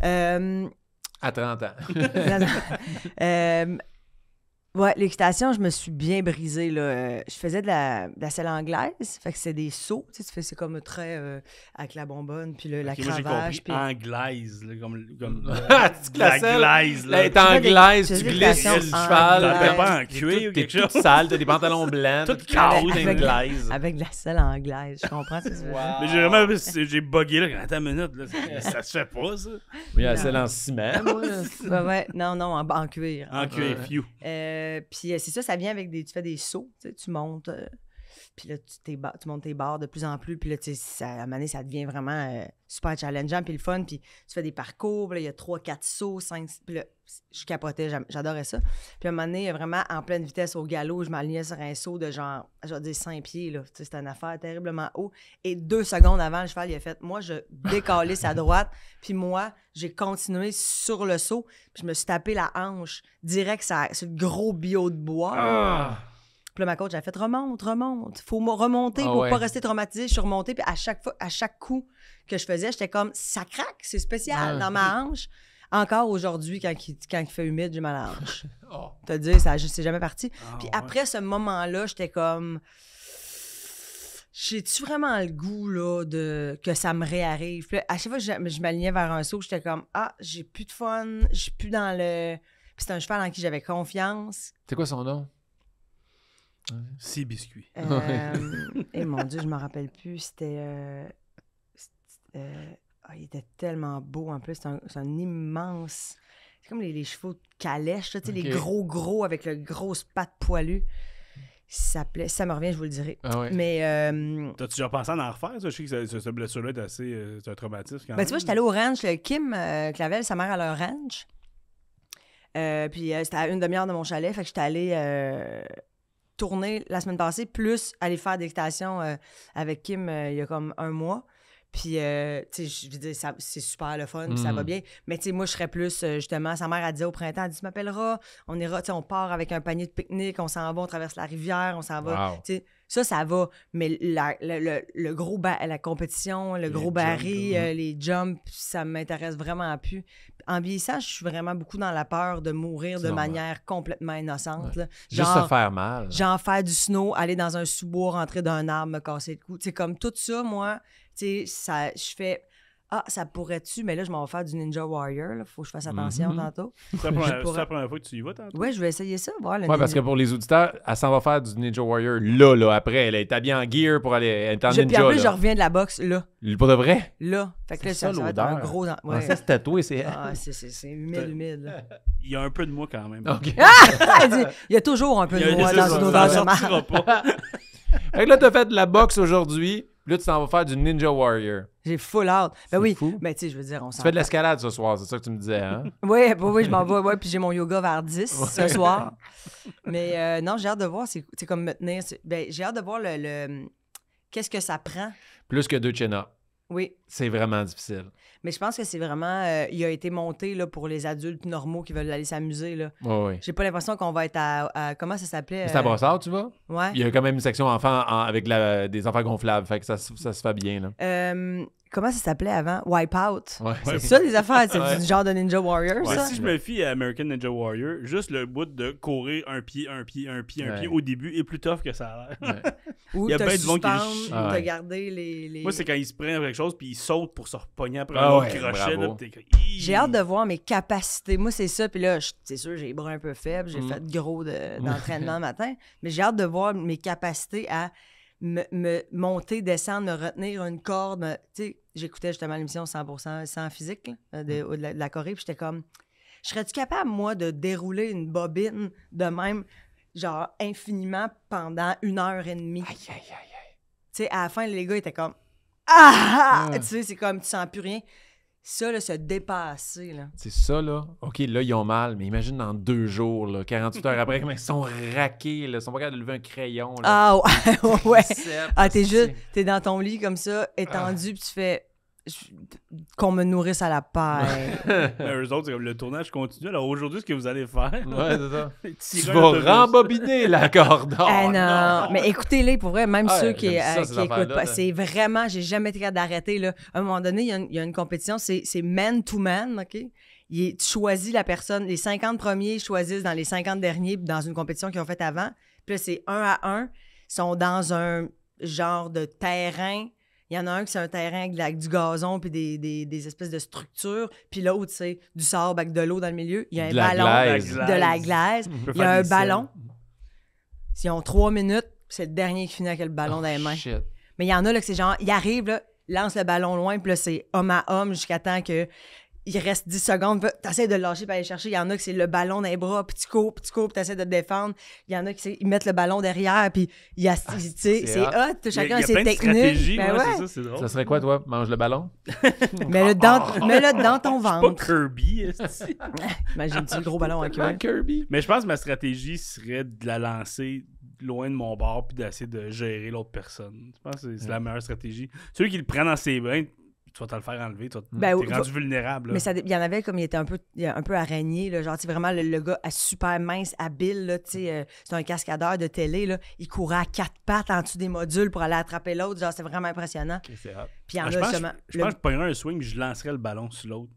À 30 ans. Ouais, l'équitation, je me suis bien brisée, là. Je faisais de la selle anglaise, fait que c'est des sauts, tu sais, c'est comme très avec la bonbonne, puis la Ok, moi, j'ai cravache. compris anglaise, là, comme La glaise, là. Elle est anglaise, je tu fais des glisses sur le équitations cheval. T'as pas en T'es cuir ou t'es quelque chose? toute sale, t'as des pantalons blancs. Toute casse casse avec- anglaise. Avec de la selle anglaise, je comprends, c'est ça. Mais j'ai vraiment... J'ai bugué, là. Attends une minute, là. Ça se fait pas, ça. Oui, il y a celle en ciment, moi. là. Ouais, non, en cuir. En cuir, few. Puis c'est ça vient avec tu fais des sauts, tu montes, puis là, tu montes tes barres de plus en plus, puis là, à un moment donné, ça devient vraiment super challengeant, puis le fun, puis tu fais des parcours, puis là, il y a 3-4 sauts, 5, puis là, je capotais, j'adorais ça. Puis à un moment donné, vraiment, en pleine vitesse au galop, je m'alignais sur un saut de genre, je vais dire 5 pieds, là, c'était une affaire terriblement haut, et 2 secondes avant, le cheval, il a fait, moi, je décalisse à droite, puis moi, j'ai continué sur le saut, puis je me suis tapé la hanche direct sur le gros bio de bois. Ah. Puis là, ma coach a fait remonte. Faut remonter pour ouais. pas rester traumatisé. Je suis remontée, puis à chaque coup que je faisais, j'étais comme ça craque, c'est spécial dans ma hanche. Encore aujourd'hui, quand il fait humide, j'ai mal à la hanche. Te dire, c'est jamais parti. Puis après ce moment-là, j'étais comme j'ai-tu vraiment le goût là, que ça me réarrive? Puis là, à chaque fois que je m'alignais vers un saut, j'étais comme j'ai plus de fun, je suis plus dans le. Puis c'est un cheval en qui j'avais confiance. C'est quoi son nom? Six biscuits. Et mon Dieu, je me rappelle plus. C'était. Il était tellement beau en plus. C'est un immense. C'est comme les chevaux de calèche, là, tu sais, les gros avec le grosse patte poilue. Ça me revient, je vous le dirai. Ah ouais. Mais. T'as-tu déjà pensé à en refaire? Ça? Je sais que cette blessure-là est assez. C'est un traumatisme quand Ben, même. tu vois, j'étais allée au ranch. Kim Clavel, sa mère, elle a un ranch. Puis c'était à une demi-heure de mon chalet. Fait que j'étais allée tourner la semaine passée, plus aller faire des stations avec Kim il y a comme 1 mois. Puis, tu sais, je veux dire, c'est super le fun, puis ça va bien. Mais, tu sais, moi, je serais plus, justement, sa mère a dit au printemps, elle dit, tu m'appelleras, on ira, tu sais, on part avec un panier de pique-nique, on s'en va, on traverse la rivière, on s'en va. Wow. Tu sais, Ça va. Mais le gros la compétition, le gros baril, les jumps, ça m'intéresse vraiment plus. En vieillissant, je suis vraiment beaucoup dans la peur de mourir de manière complètement innocente. Là. Juste se faire mal. Genre faire du snow, aller dans un sous-bois, rentrer dans un arbre, me casser le cou. Tu sais, comme tout ça, moi, tu sais, je fais... Ah, ça pourrait-tu, mais là, je m'en vais faire du Ninja Warrior. Il faut que je fasse attention tantôt. C'est la première fois que tu y vas tantôt? Oui, je vais essayer ça, voir le Ouais, parce que pour les auditeurs, elle s'en va faire du Ninja Warrior là, après. Elle est habillée en gear pour aller être en ninja. Puis en plus, là. je reviens de la boxe là. Pour de vrai? Là. Fait que là, ça va être un gros... Ouais. Ça, c'est tatoué, c'est... Ah, c'est humide, là. Il y a un peu de moi quand même. OK. Il y a toujours un peu de moi dans une odeur de marde. Fait que là, t'as fait de la boxe aujourd'hui. Là, tu t'en vas faire du Ninja Warrior. J'ai full out. Ben oui, fou. mais tu sais, je veux dire, on s'en... Tu fais de l'escalade ce soir, c'est ça que tu me disais, hein? Oui, je m'en vais, puis j'ai mon yoga vers 10 ce soir. Mais non, j'ai hâte de voir, c'est comme me tenir. Ben, j'ai hâte de voir le qu'est-ce que ça prend. Plus que 2 chin-ups. Oui. C'est vraiment difficile. Mais je pense que c'est vraiment... il a été monté là, pour les adultes normaux qui veulent aller s'amuser. Là. Oui. J'ai pas l'impression qu'on va être à comment ça s'appelait? C'est à Brossard, tu vois? Ouais. Il y a quand même une section enfants avec des enfants gonflables, fait que ça se fait bien, là. Comment ça s'appelait avant? Wipeout. Ouais. C'est ça, les affaires? C'est Ouais. du genre de Ninja Warrior, Ouais, ça? si je me fie à American Ninja Warrior, juste le bout de courir un pied au début est plus tough que ça a l'air. Ouais. Ou Il y a te bien du monde qui est suspendre, ouais. te garder les... Moi, c'est quand il se prend quelque chose puis il saute pour se repogner après Ah un autre ouais, crochet. bravo. Là, pis t'es... J'ai hâte de voir mes capacités. Moi, c'est ça. Puis là, c'est sûr, j'ai les bras un peu faibles. J'ai fait gros d'entraînement le matin. Mais j'ai hâte de voir mes capacités à me monter, descendre, me retenir une corde. Tu sais, j'écoutais justement l'émission 100% sans physique là, de la Corée. Puis j'étais comme, serais-tu capable, moi, de dérouler une bobine de même, genre, infiniment pendant 1h30? Aïe. Tu sais, à la fin, les gars étaient comme, ah! Tu sais, c'est comme, tu sens plus rien. Ça, là, se dépasser, là. C'est ça, là. OK, là, ils ont mal, mais imagine dans 2 jours, là, 48 heures après, comment ils sont raqués, là. Ils sont pas capables de lever un crayon, là. Ah, ouais. Biceps, Ah, t'es c'est- juste, t'es dans ton lit comme ça, étendu, puis tu fais qu'on me nourrisse à la paille. Mais eux autres, c'est comme le tournage continue. Alors aujourd'hui, ce que vous allez faire, Ouais, c'est ça. tirer Tu un vas autobus. rembobiner la corde. Oh, Ah non. Mais écoutez-les, pour vrai, même Ah, ceux qui j'aime ça, ces écoutent affaires-là, pas, là. c'est vraiment, j'ai jamais été capable d'arrêter, là. À un moment donné, il y a une compétition, c'est man to man, OK? Tu choisis la personne, les 50 premiers choisissent dans les 50 derniers dans une compétition qu'ils ont faite avant. Puis là, c'est 1 à 1. Ils sont dans un genre de terrain. Il y en a un qui c'est un terrain avec du gazon puis des espèces de structures. Puis l'autre, c'est du sable avec de l'eau dans le milieu. Il y a un De la ballon. glaise. De la glace. On peut Il y a faire un des ballon. S'ils ont 3 minutes, c'est le dernier qui finit avec le ballon dans les mains. Shit. Mais il y en a là que c'est genre, il arrive, là, lance le ballon loin, puis là, c'est homme à homme jusqu'à temps que il reste 10 secondes. T'essaies de le lâcher pour aller chercher. Il y en a que c'est le ballon dans les bras, puis tu cours, puis t'essaies de te défendre. Il y en a qui ils mettent le ballon derrière, puis tu sais, c'est hot. Il y a Chacun a plein ses de techniques. stratégies, Ben ouais, ouais. c'est ça, c'est drôle. Ça serait quoi, toi? Mange le ballon? Mets-le dans ton Pas ventre. Kirby, esti. Imagine-tu le gros ballon avec Un eux. Kirby? Mais je pense que ma stratégie serait de la lancer loin de mon bord puis d'essayer de gérer l'autre personne. Je pense que c'est la meilleure stratégie. Celui qui le prend dans ses mains, tu vas te le faire enlever. T'es Ben, rendu vulnérable. Là. Mais il y en avait comme il était un peu araigné, là, genre, tu sais, vraiment, le gars super mince, habile, là, tu sais, c'est un cascadeur de télé, là, il courait à 4 pattes en dessous des modules pour aller attraper l'autre, genre, c'est vraiment impressionnant. Ok, c'est hot. Puis il y en je a pense, justement... je pense que je pognerais un swing et je lancerais le ballon sur l'autre.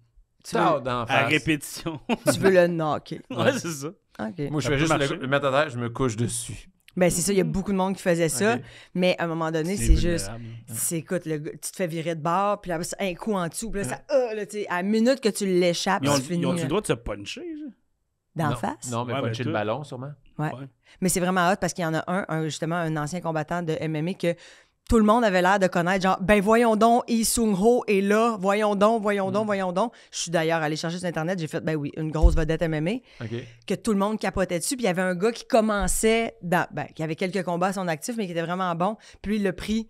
Tard d'en À face. répétition. Tu veux le knocker. Ouais, c'est ça. OK. Moi, je Ça fais peut juste marcher. le mettre à terre, je me couche dessus. Ben, c'est ça, il y a beaucoup de monde qui faisait ça, Ok. mais à un moment donné, c'est juste... vulnérable. Écoute, tu te fais virer de bord, puis là, un coup en dessous, puis là, ça... là, tu sais, à la minute que tu l'échappes, Ils ont, c'est fini. ils ont-tu là. le droit de se puncher? Ça? D'en Non. face? Non, mais Ouais, puncher ben, le tout. ballon, sûrement. Ouais. Ouais. Mais c'est vraiment hot parce qu'il y en a justement, un ancien combattant de MMA que tout le monde avait l'air de connaître, genre, ben voyons donc, Lee Sung-ho est là, voyons donc. Je suis d'ailleurs allé chercher sur Internet, j'ai fait, ben oui, une grosse vedette MMA, OK. que tout le monde capotait dessus. Puis il y avait un gars qui commençait, qui avait quelques combats à son actif, mais qui était vraiment bon. Puis il l'a pris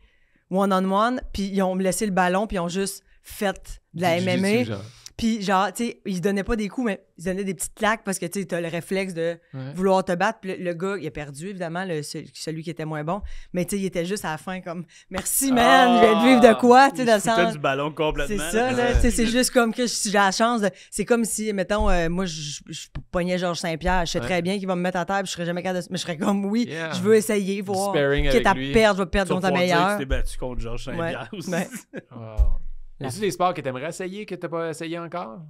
one-on-one, puis ils ont laissé le ballon, puis ils ont juste fait de la Du jiu-jitsu, MMA. genre. Puis genre, tu sais, il se donnait pas des coups, mais il se donnait des petites claques parce que, tu sais, t'as le réflexe de vouloir te battre. Puis le gars, il a perdu, évidemment, celui qui était moins bon. Mais tu sais, il était juste à la fin comme « Merci, man, je viens de vivre de quoi? » Tu sais, dans le sens... du ballon complètement. C'est ça, là. Tu sais, c'est juste comme que si j'ai la chance de... C'est comme si, mettons, moi, je pognais Georges Saint-Pierre. Je sais très bien qu'il va me mettre à terre, puis je serais jamais capable de... Mais je serais comme, oui, je veux essayer, voir. Quitte à perdre, je vais perdre contre ta meilleure. Tu t'es battu contre Georges Saint-Pierre aussi. Y a-tu des sports que t'aimerais essayer, que t'as pas essayé encore?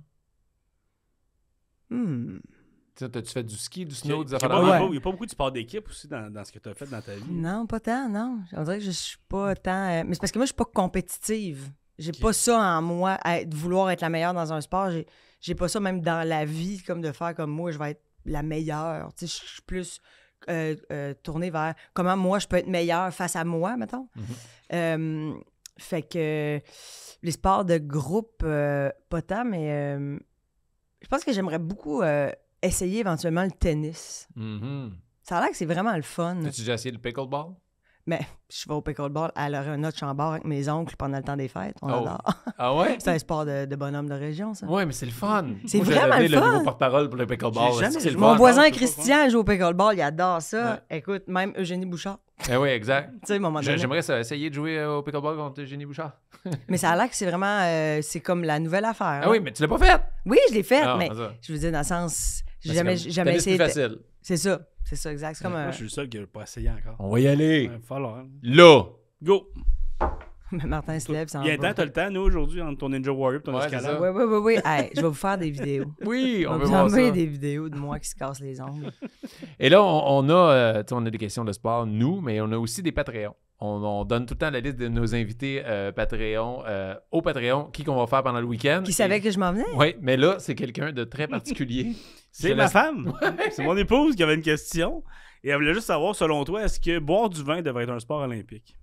T'as-tu fait du ski, du snow, des affaires Il n'y a pas beaucoup de sports d'équipe aussi dans ce que tu as fait dans ta vie. Non, pas tant, non. On dirait que je suis pas tant... Mais c'est parce que moi, je suis pas compétitive. J'ai pas ça en moi, de vouloir être la meilleure dans un sport. J'ai pas ça même dans la vie, comme de faire comme moi, je vais être la meilleure. Tu sais, je suis plus tournée vers comment moi, je peux être meilleure face à moi, mettons. Fait que les sports de groupe, pas tant, mais je pense que j'aimerais beaucoup essayer éventuellement le tennis. Ça a l'air que c'est vraiment le fun. As-tu déjà essayé le pickleball? Mais je vais au pickleball à l'Arena de Chambord avec mes oncles pendant le temps des fêtes. On adore. Ah ouais? C'est un sport de bonhomme de région, ça. Ouais, mais c'est le fun. C'est moi, vraiment le fun. Le nouveau porte-parole pour le pickleball. C'est le Mon fun. voisin Christian joue au pickleball, il adore ça. Ouais. Écoute, même Eugénie Bouchard. Oui, exact. Tu sais, à un moment donné. J'aimerais ça, essayer de jouer au pickleball contre Eugénie Bouchard. Mais ça a l'air que c'est vraiment... c'est comme la nouvelle affaire. Ah oui, mais tu l'as pas fait? Oui, je l'ai faite, Ah, mais ça. je veux dire, dans le sens... J'ai Parce jamais que essayé... C'est plus facile. C'est ça, exact. C'est comme Moi, je suis le seul qui n'a pas essayé encore. On va y aller. Il va falloir. Là. Go! Martin se lève, ça en Bien va. temps, t'as le temps, nous, aujourd'hui, entre ton Ninja Warrior et ton Ouais, escalade. Oui. Hey, je vais vous faire des vidéos. Oui, on On veut vous voir envoyer ça. des vidéos de moi qui se casse les ongles. Et là, on a des questions de sport, nous, mais on a aussi des Patreons. On donne tout le temps la liste de nos invités Patreon au Patreon, qui qu'on va faire pendant le week-end. Qui savait que je m'en venais? Oui, mais là, c'est quelqu'un de très particulier. C'est ma femme. C'est mon épouse qui avait une question. Et elle voulait juste savoir, selon toi, est-ce que boire du vin devrait être un sport olympique?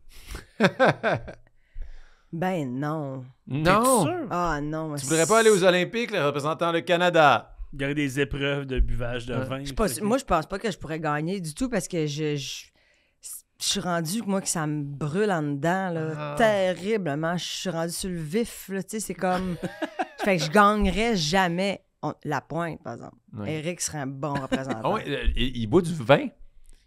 Ben non. T'es-tu Non! sûr? Ah non. Tu voudrais pas aller aux Olympiques, là, représentant le Canada? Il y aurait des épreuves de buvage de vin. Moi, je pense pas que je pourrais gagner du tout parce que je suis rendu, moi, que ça me brûle en dedans, là, terriblement. Je suis rendu sur le vif, là, tu sais, c'est comme... fait que je gagnerais jamais la pointe, par exemple. Oui. Eric serait un bon représentant. Ah ouais, il boit du vin?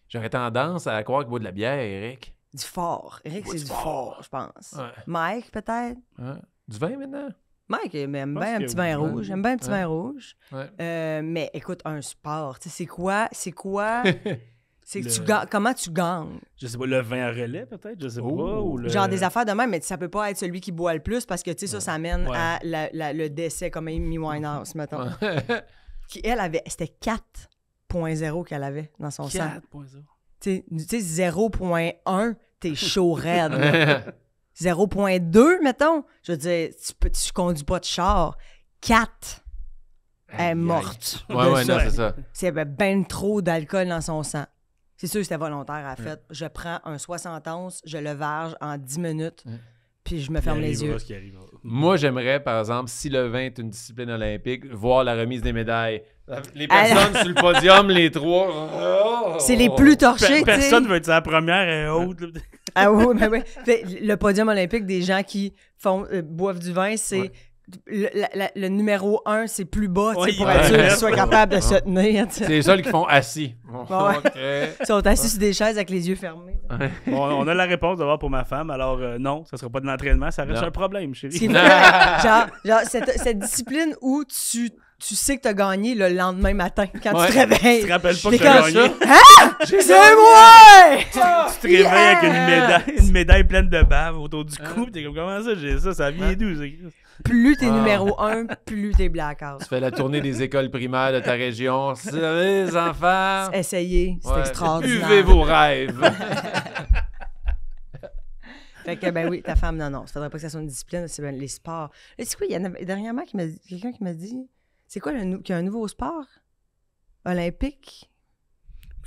J'aurais tendance à croire qu'il boit de la bière, Eric. Du fort. Eric, c'est du fort, je pense. Ouais. Mike, peut-être? Hein? Du vin, maintenant? Mike, il aime pense bien un que petit oui. vin rouge. J'aime bien un petit Ouais. vin rouge. Ouais. Mais écoute, un sport, tu sais, c'est quoi? C'est que Le- comment tu gagnes? Je sais pas, le vin à relais, peut-être? Je sais pas. Oh. Ou le... Genre des affaires de même, mais ça peut pas être celui qui boit le plus parce que, tu sais, ça amène Ouais. à le décès comme Amy Winehouse, mettons. Qui, elle, c'était 4.0 qu'elle avait dans son sang. 4.0. Tu sais, 0.1, t'es chaud raide. là. 0.2, mettons. Je veux dire, tu conduis pas de char. 4, elle est morte. Ouais, de ouais, ça. non, c'est ça. C'est ben trop d'alcool dans son sang. C'est sûr que c'était volontaire, à fait. Je prends un 71, je le verge en 10 minutes, puis je me ferme les yeux. Ce qui arrivera. Moi, j'aimerais, par exemple, si le vin est une discipline olympique, voir la remise des médailles. Les personnes sur le podium, les trois. Oh! C'est les plus torchés, tu sais. Personne veut être sa première et haute. là. Ah oui, ben oui. Fait, le podium olympique des gens qui font boivent du vin, c'est le numéro 1, c'est plus bas, tu sais, Ouais, pour il être sûr va- qu'ils soient capables de se tenir. tu sais. C'est les seuls qui font assis. Ouais. Ok. Ils sont assis sur des chaises avec les yeux fermés. Bon, on a la réponse d'abord pour ma femme. Alors, non, ça sera pas de l'entraînement. Ça reste Non. un problème, C'est chérie. vrai. genre cette discipline où tu sais que t'as gagné le lendemain matin quand Ouais. tu te réveilles. Tu te rappelles pas T'es que t'as comme gagné. C'est moi! Tu te réveilles avec une médaille pleine de bave autour du cou. T'es comme, comment ça, j'ai ça? Ça vient d'où? Plus t'es numéro 1, plus t'es blackout. Tu fais la tournée des écoles primaires de ta région. Salut, les enfants. Essayez, c'est Ouais. extraordinaire. Buvez vos rêves. Fait que, ben oui, ta femme, non. Il faudrait pas que ça soit une discipline, c'est les sports. Et c'est quoi, il y en a dernièrement quelqu'un qui m'a dit, c'est quoi qu'il y a un nouveau sport olympique?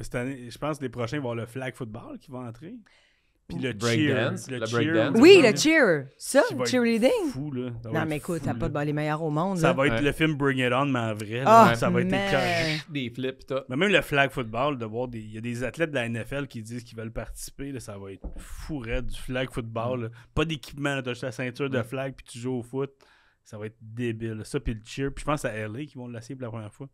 Cette année, je pense que les prochains vont avoir le flag football qui va entrer. Puis le Breakdance, cheer. le cheer. breakdance. Oui, le cheer. Ça, Qui va être cheerleading. Fou, là. Ça va Non, être mais écoute, fou, t'as là. pas les meilleurs au monde. Ça là. va être Ouais. le film Bring It On, mais en vrai. Ah, Là, ça va être man. écœurant. Des flips, tout. Mais même le flag football, de voir il y a des athlètes de la NFL qui disent qu'ils veulent participer, là, ça va être fou raide du flag football. là. Pas d'équipement, là, t'as juste la ceinture de flag puis tu joues au foot. Ça va être débile. Ça, puis le cheer. Puis je pense à LA qui vont l'essayer pour la première fois.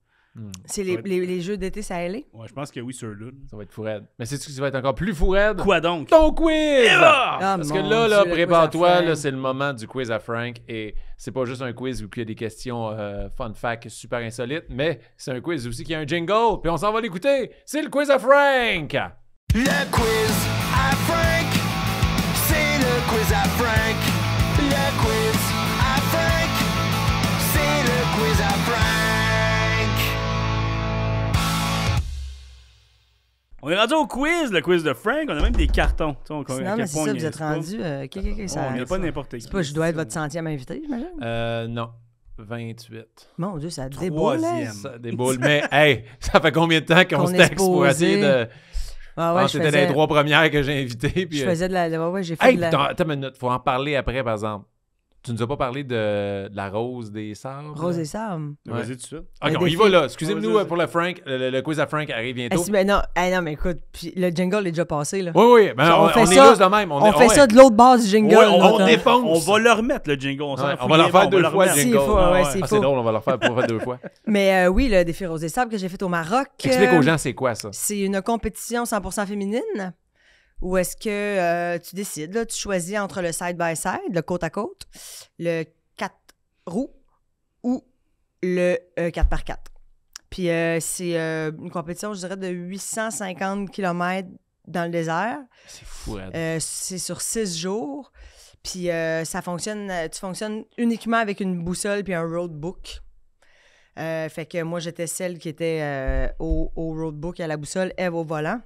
C'est les jeux d'été, ça allait? Ouais, je pense que oui, ceux-là. Ça va être fou raide. Mais c'est-tu que ça va être encore plus fou raide? Quoi donc? Ton quiz! Parce que mon là, Dieu, le prépare-toi, quiz à là, Frank. c'est le moment du quiz à Frank. Et c'est pas juste un quiz où il y a des questions fun fact super insolites, mais c'est un quiz aussi qui a un jingle. Puis on s'en va l'écouter. C'est le quiz à Frank! Le quiz à Frank, c'est le quiz à Frank. Le quiz à Frank, c'est le quiz à Frank. On est rendu au quiz, le quiz de Frank. On a même des cartons. Tu sais, Non, mais c'est ça, vous êtes rendu. On n'est pas n'importe qui. C'est pas, je dois être votre 100e invité, j'imagine? Non. 28. Mon Dieu, ça déboule. Troisième. Ça déboule. Mais, hey, ça fait combien de temps qu'on Qu'on se est texte pour essayer supposé. de... Ah Je ouais, pense que c'était les 3 premières que j'ai invitées. Puis, je faisais de la. Ouais, j'ai fait Hey, de la. attends une minute. Faut en parler après, par exemple. Tu nous as pas parlé de la rose des sables? Rose et Sam. Vas-y tout de suite. OK, Un on y défi. va là. Excusez-nous Vas-y. pour le Frank. Le quiz à Frank arrive bientôt. Ben non, mais écoute, puis le jingle est déjà passé, là. Oui, oui. Ben, On on fait est ça- juste de même. On fait ça de l'autre bord du jingle. Ouais, là, on quand- défonce. On va le remettre, le jingle. On, s'en Ouais, fout, on va leur mais faire bon, deux on va fois le remettre. S'il jingle. faut, ouais, s'il Ah, faut. c'est drôle, on va leur faire pour faire 2 fois. Mais oui, le défi Rose et Sable que j'ai fait au Maroc. Explique aux gens c'est quoi ça. C'est une compétition 100% féminine où est-ce que tu décides, là, tu choisis entre le side-by-side, le côte-à-côte, le 4 roues ou le 4x4. Puis c'est une compétition, je dirais, de 850 km dans le désert. C'est fou, Red. C'est sur 6 jours. Puis ça fonctionne, tu fonctionnes uniquement avec une boussole puis un roadbook. Fait que moi, j'étais celle qui était au roadbook et à la boussole, Eve au volant.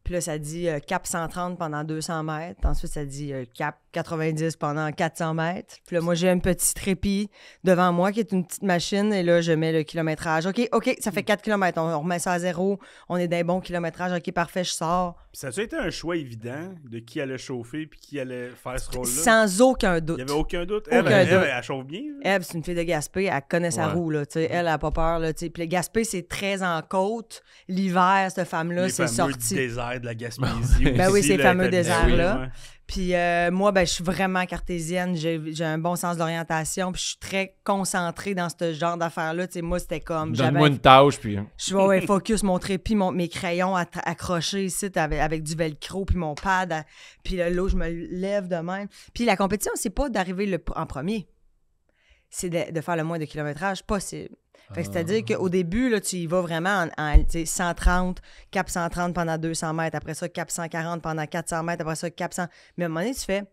Puis là, ça dit cap 130 pendant 200 mètres. Ensuite, ça dit cap 90 pendant 400 mètres. Puis là, moi, j'ai un petit trépied devant moi qui est une petite machine. Et là, je mets le kilométrage. OK, ça fait 4 km. On remet ça à zéro. On est d'un bon kilométrage. OK, parfait, je sors. Puis ça a été un choix évident de qui allait chauffer puis qui allait faire ce rôle-là? Sans aucun doute. Il n'y avait aucun doute. Aucun Elle, doute. elle chauffe bien. là. Eve, c'est une fille de Gaspé, elle connaît sa Ouais. roue, là, tu sais, elle n'a pas peur, là, tu sais. Puis le Gaspé, c'est très en côte. L'hiver, cette femme-là, Les c'est fameux sorti. déserts de la Gaspésie. Ben oui, aussi, ces là, fameux étaient- déserts-là. ouais. Puis moi, ben, je suis vraiment cartésienne. J'ai un bon sens d'orientation. Puis je suis très concentrée dans ce genre d'affaires-là. Tu sais, moi, c'était comme... Donne-moi une tâche, puis... Je suis ouais, focus, mon trépied, mes crayons accrochés ici avec du velcro, puis mon pad. Puis là, je me lève de même. Puis la compétition, c'est pas d'arriver en premier. C'est de faire le moins de kilométrage possible. Fait que c'est-à-dire qu'au début, là, tu y vas vraiment tu sais, 130, cap 130 pendant 200 mètres, après ça, cap 140 pendant 400 mètres, après ça, cap 100. Mais à un moment donné, tu fais,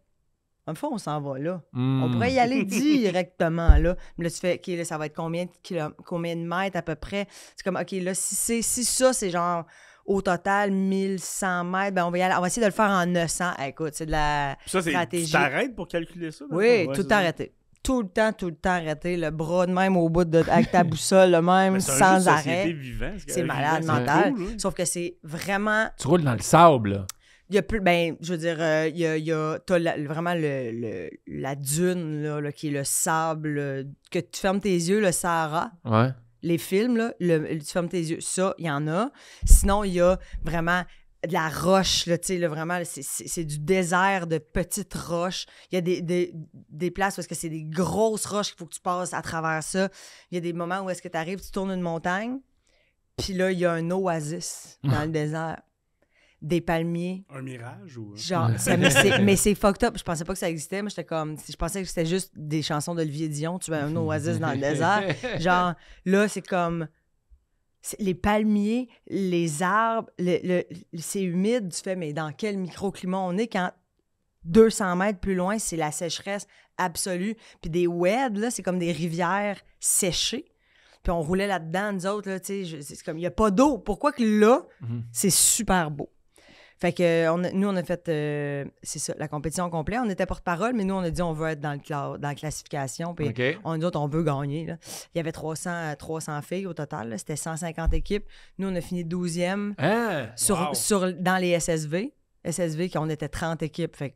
dans le fond, on s'en va là. On pourrait y aller directement là. Mais là, tu fais, OK, là, ça va être combien de mètres à peu près? C'est comme, OK, là, si ça, c'est genre au total 1100 mètres, ben on va y aller. On va essayer de le faire en 900. Écoute, c'est de la Puis ça, c'est. stratégie. Tu t'arrêtes pour calculer ça? dans Oui, le fond? Ouais, tout c'est le temps ça. arrêté. Tout le temps arrêté. Le bras de même au bout avec ta boussole, le même, Mais c'est un sans jeu de société arrêt. vivant, C'est vivant, malade c'est mental. cool, hein. Sauf que c'est vraiment. Tu roules dans le sable, là. Il y a plus. Ben, je veux dire, t'as vraiment la dune, là, qui est le sable, que tu fermes tes yeux, le Sahara. Ouais. Les films, là, tu fermes tes yeux. Ça, il y en a. Sinon, il y a vraiment de la roche, là, tu sais, là, vraiment, c'est du désert de petites roches. Il y a des places où est-ce que c'est des grosses roches qu'il faut que tu passes à travers ça. Il y a des moments où est-ce que tu arrives, tu tournes une montagne, puis là, il y a un oasis dans le désert. Des palmiers. Un mirage ou. Genre, mais c'est fucked up. Je pensais pas que ça existait, mais j'étais comme... Je pensais que c'était juste des chansons d'Olivier Dion. Tu vois, un oasis dans le désert. Genre, là, c'est comme... Les palmiers, les arbres, c'est humide. Tu fais, mais dans quel microclimat on est quand 200 mètres plus loin, c'est la sécheresse absolue. Puis des WED, là, c'est comme des rivières séchées. Puis on roulait là-dedans, nous autres, là, tu sais, c'est comme, il n'y a pas d'eau. Pourquoi que là, c'est super beau? Fait que nous, on a fait, c'est ça, la compétition complète. On était porte-parole, mais nous, on a dit on veut être dans la classification. Puis OK. nous autres, on veut gagner. Là. Il y avait 300 filles au total. Là. C'était 150 équipes. Nous, on a fini 12e Hein? dans les SSV. SSV, qu'on était 30 équipes. Fait que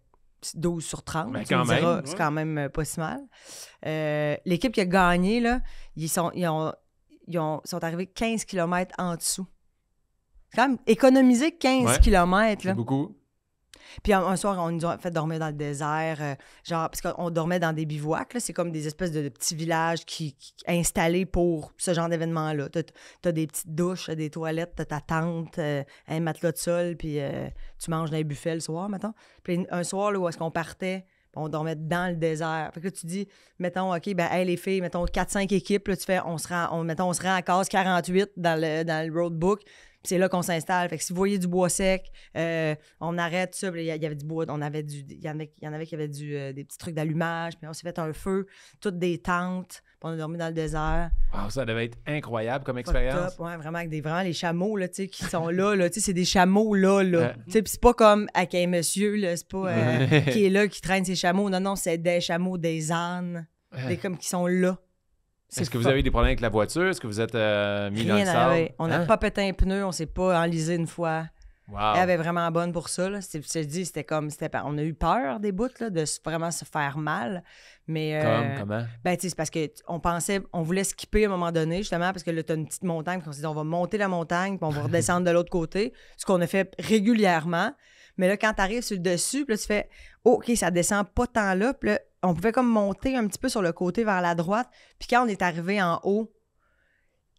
12 sur 30. Ben, tu me quand même, diras, ouais. c'est quand même pas si mal. L'équipe qui a gagné, là, ils sont arrivés 15 km en dessous. Quand même, économiser 15 Ouais. km, C'est là. beaucoup. Puis un soir, on nous a fait dormir dans le désert, genre, parce qu'on dormait dans des bivouacs, là. C'est comme des espèces de petits villages qui installés pour ce genre d'événement-là. T'as des petites douches, des toilettes, t'as ta tente, un matelas de sol, puis tu manges dans les buffets le soir, mettons. Puis un soir, là, où est-ce qu'on partait, on dormait dans le désert. Fait que là, tu dis, mettons, OK, ben, hey, les filles, mettons 4-5 équipes, là, tu fais, on se rend à case 48 dans le roadbook, puis c'est là qu'on s'installe. Fait que si vous voyez du bois sec, on arrête ça. Il y avait du bois, il y en avait qui avaient des petits trucs d'allumage, puis on s'est fait un feu, toutes des tentes, puis on a dormi dans le désert. Wow, ça devait être incroyable comme expérience. Top, ouais, vraiment, avec vraiment les chameaux, là, tu sais, qui sont là, tu sais, c'est des chameaux là. Tu sais, puis c'est pas comme avec un monsieur, là, c'est pas qui est là, qui traîne ses chameaux. Non, c'est des chameaux, des ânes, comme qui sont là. Est-ce que vous avez eu des problèmes avec la voiture? Est-ce que vous êtes mis dans le sable? On n'a pas pété un pneu, on s'est pas enlisé une fois. Wow. Elle avait vraiment bonne pour ça. Là. Je te dis, on a eu peur des bouts là, de vraiment se faire mal. Mais, Comment? Ben, tu sais, c'est parce qu'on voulait skipper à un moment donné, justement, parce que là, tu as une petite montagne, puis on s'est dit, on va monter la montagne, puis on va redescendre de l'autre côté, ce qu'on a fait régulièrement. Mais là, quand tu arrives sur le dessus, puis là, tu fais, oh, OK, ça descend pas tant là, puis là, on pouvait comme monter un petit peu sur le côté vers la droite. Puis quand on est arrivé en haut,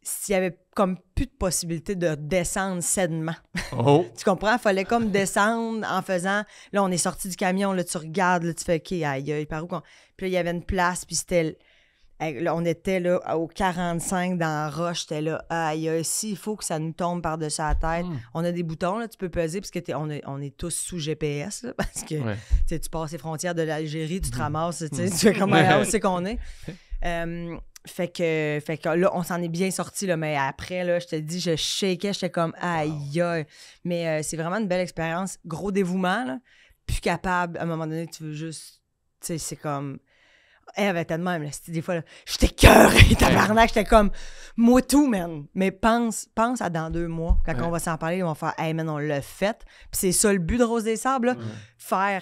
s'il y avait comme plus de possibilité de descendre sainement. Oh! Tu comprends? Il fallait comme descendre en faisant... Là, on est sorti du camion, là, tu regardes, là, tu fais OK, aïe, par où qu'on... Puis là, il y avait une place, puis c'était... Là, on était là au 45 dans la roche, j'étais là, aïe, il faut que ça nous tombe par-dessus la tête. On a des boutons, là, tu peux peser, parce que on est tous sous GPS, là, parce que tu passes les frontières de l'Algérie, tu te ramasses, tu fais comme où c'est qu'on est. Fait que là, on s'en est bien sorti, là, mais après, là, je te dis, je shakeais, j'étais comme aïe. Mais c'est vraiment une belle expérience. Gros dévouement, là. Plus capable, à un moment donné, tu veux juste. Tu sais, c'est comme. Elle avait tellement, là, des fois, là, j'étais cœurée, tabarnak, j'étais comme, moi tout, man. Mais pense à dans 2 mois, quand on va s'en parler, on va faire, hey, man, on l'a fait. Puis c'est ça le but de Rose des Sables, là, faire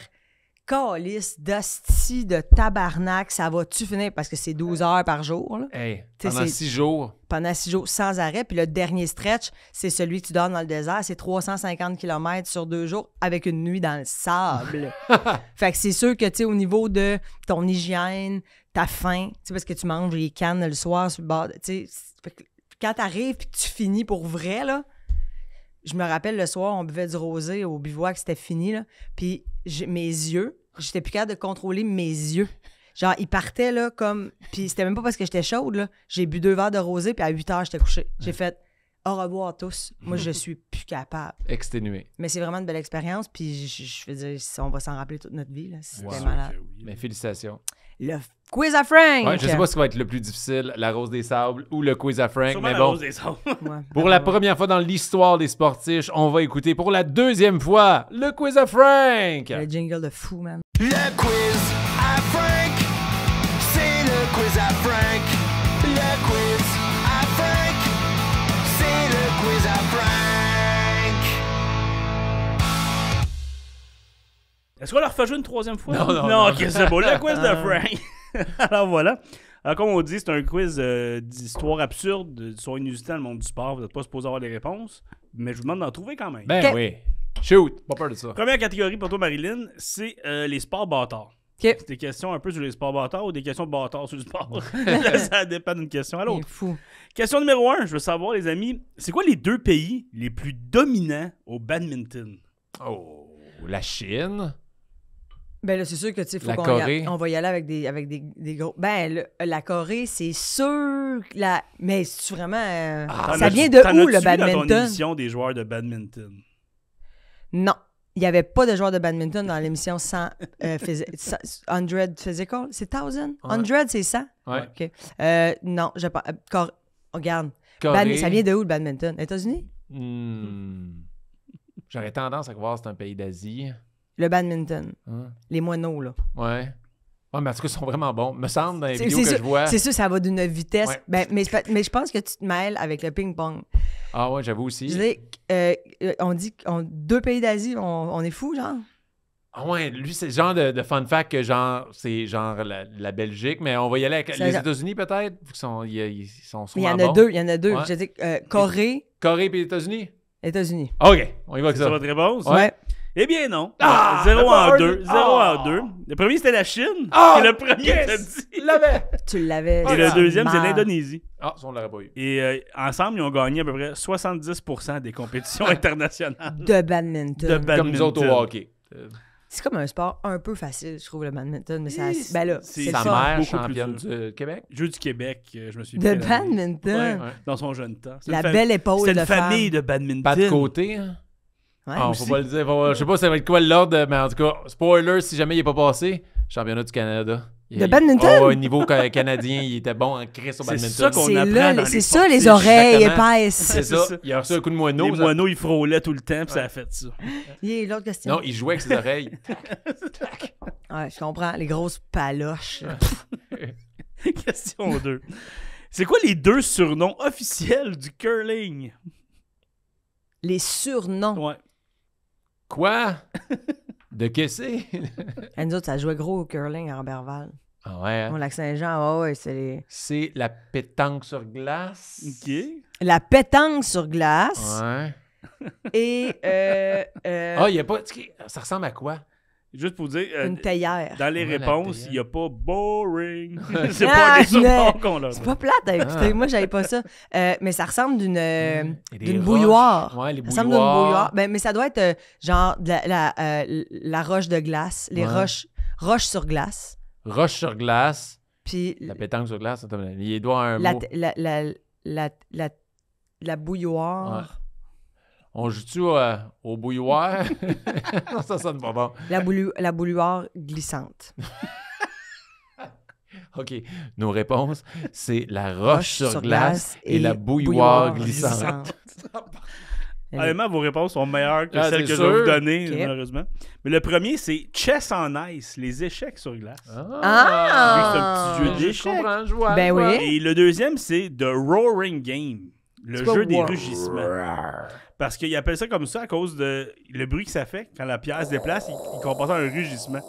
calice d'hostie de tabarnak, ça va-tu finir? Parce que c'est 12 heures par jour, là. Hey, pendant 6 jours. Pendant 6 jours, sans arrêt. Puis le dernier stretch, c'est celui que tu donnes dans le désert. C'est 350 km sur 2 jours avec une nuit dans le sable. Fait que c'est sûr que, tu sais, au niveau de ton hygiène, ta faim, tu sais, parce que tu manges les cannes le soir sur le bord, tu sais, quand t'arrives puis que tu finis pour vrai, là, je me rappelle le soir, on buvait du rosé au bivouac, c'était fini, là. Puis mes yeux, j'étais plus capable de contrôler mes yeux. Genre, ils partaient, là, comme... Puis c'était même pas parce que j'étais chaude, là. J'ai bu 2 verres de rosé, puis à 8 heures, j'étais couchée. J'ai fait au revoir à tous. Moi, je suis plus capable. Exténué. Mais c'est vraiment une belle expérience, puis je veux dire, on va s'en rappeler toute notre vie, là. C'était Wow. malade. Mais félicitations. Le quiz à Frank! Ouais, je sais pas ce qui va être le plus difficile, la Rose des Sables ou le quiz à Frank, Sûrement mais la bon. Rose des Sables. Ouais. Pour la première fois dans l'histoire des sportifs, on va écouter pour la 2e fois le quiz à Frank. Le jingle de fou, man. Le quiz à Frank, c'est le quiz à Frank. Le quiz à Frank, c'est le quiz à Frank. Est-ce qu'on leur fait jouer une 3e fois? Non. Ok, c'est beau. Le quiz de Frank. Alors voilà. Alors, comme on dit, c'est un quiz d'histoire absurde, d'histoire inusitée dans le monde du sport. Vous n'êtes pas supposé avoir les réponses, mais je vous demande d'en trouver quand même. Ben Ok. oui. Shoot, pas peur de ça. Première catégorie pour toi, Marilyn, c'est les sports bâtards. OK. C'est des questions un peu sur les sports bâtards ou des questions bâtards sur le sport. Là, ça dépend d'une question à Il est l'autre. fou. Question numéro 1, je veux savoir, les amis, c'est quoi les 2 pays les plus dominants au badminton? Oh, la Chine. Ben là, c'est sûr que, tu sais, faut La qu'on Corée. on va y aller avec des gros... Ben, la Corée, c'est sûr... Mais c'est vraiment... ça vient de où, le Dans ton badminton? émission des joueurs de badminton. Non. Il n'y avait pas de joueurs de badminton dans l'émission 100 Physical. C'est 1000? 100, c'est 100? Ouais. OK. Non, je pas. Regarde. Corée. Ça vient de où, le badminton? États-Unis? J'aurais tendance à croire que c'est un pays d'Asie. Le badminton. Hein? Les moineaux, là. Ouais. Ouais, mais en tout cas, ils sont vraiment bons. Me semble dans les C'est vidéos que sûr, je vois. c'est sûr, ça va d'une vitesse. Ouais. Ben, mais je pense que tu te mêles avec le ping-pong. Ah ouais, j'avoue aussi. Je dis, on dit 2 pays d'Asie, on est fous, genre? Ah ouais, lui, c'est le genre de fun fact que genre, c'est genre la Belgique, mais on va y aller avec C'est les ça. États-Unis peut-être. Ils sont Mais il y souvent en a bons. 2, il y en a 2. Ouais. Je dis Corée, Corée et les États-Unis? États-unis. OK, on y va avec C'est ça. votre réponse? Ouais. Eh bien non. Ah! 0 pas en un 2. des- 0 Ah! en 2. Le premier, c'était la Chine. Ah! Et le premier, Yes! t'as dit. Il l'avait! Tu l'avais. Et le deuxième, c'est mal. l'Indonésie. Ah, ça, on l'aurait pas eu. Et ensemble, ils ont gagné à peu près 70% des compétitions internationales. De badminton. De badminton. Comme nous autres au hockey. C'est comme un sport un peu facile, je trouve, le badminton. Mais ça, Oui, ben là, c'est- c'est Sa le fun. mère, Beaucoup championne plus du Québec. Jeu du Québec, je me suis De dit. badminton. Ouais. Dans son jeune temps. C'est La une belle épaule C'était de une femme. famille de badminton. Pas de côté, hein? Ouais. Ah, aussi. faut pas le dire. Je sais pas ça va être quoi l'ordre, mais en tout cas, spoiler, si jamais il est pas passé, championnat du Canada. De badminton? Oh, au niveau canadien, il était bon en crise au C'est badminton. ça qu'on C'est apprend là, dans c'est les ça, les sportifs. oreilles exactement. épaisses. C'est C'est ça. ça. Il a reçu un coup de moineau. Les ça. moineaux, ils frôlaient tout le temps, puis ça a fait ça. Yeah, l'autre question. Non, il jouait avec ses oreilles. Ouais, je comprends. Les grosses paloches. là. Question 2. C'est quoi les 2 surnoms officiels du curling? Les surnoms. Ouais. Quoi? De que c'est? Et nous autres, ça jouait gros au curling à Robertval. Ah ouais, hein? Au Lac-Saint-Jean, ouais, c'est les... C'est la pétanque sur glace. OK. La pétanque sur glace Ouais. et Ah, il y a pas... Ça ressemble à quoi? Juste pour dire, une théière. dans les Ouais, la réponses, théière. il n'y a pas boring. C'est Ah, pas des surnoms mais qu'on leur C'est donne. pas plate à écouter. Moi, j'avais pas ça. Mais ça ressemble d'une Et des d'une roches. bouilloire. Ouais, les Ça ressemble d'une bouilloires. bouilloire. Ben, mais ça doit être genre de la roche de glace. Les Ouais. roches sur glace. Roche sur glace. Puis La pétanque sur glace. Attends, il doit un la, mot. la bouilloire. Ouais. On joue-tu au bouilloire? Ça sonne pas bon. La bouilloire glissante. OK. Nos réponses, c'est la roche sur glace et et la bouilloire bouilloire glissante. Honnêtement, vos réponses sont meilleures que Ah, celles c'est que je vais sûr. vous donner, Ok. malheureusement. Mais le premier, c'est Chess on Ice, les échecs sur glace. Ah! C'est un petit jeu Je d'échecs. comprends, je vois. Ben je vois. oui. Et le deuxième, c'est The Roaring Game, le C'est quoi jeu des war? rugissements. Parce qu'ils appellent ça comme ça à cause de le bruit que ça fait quand la pierre se déplace, ils comparent ça à un rugissement.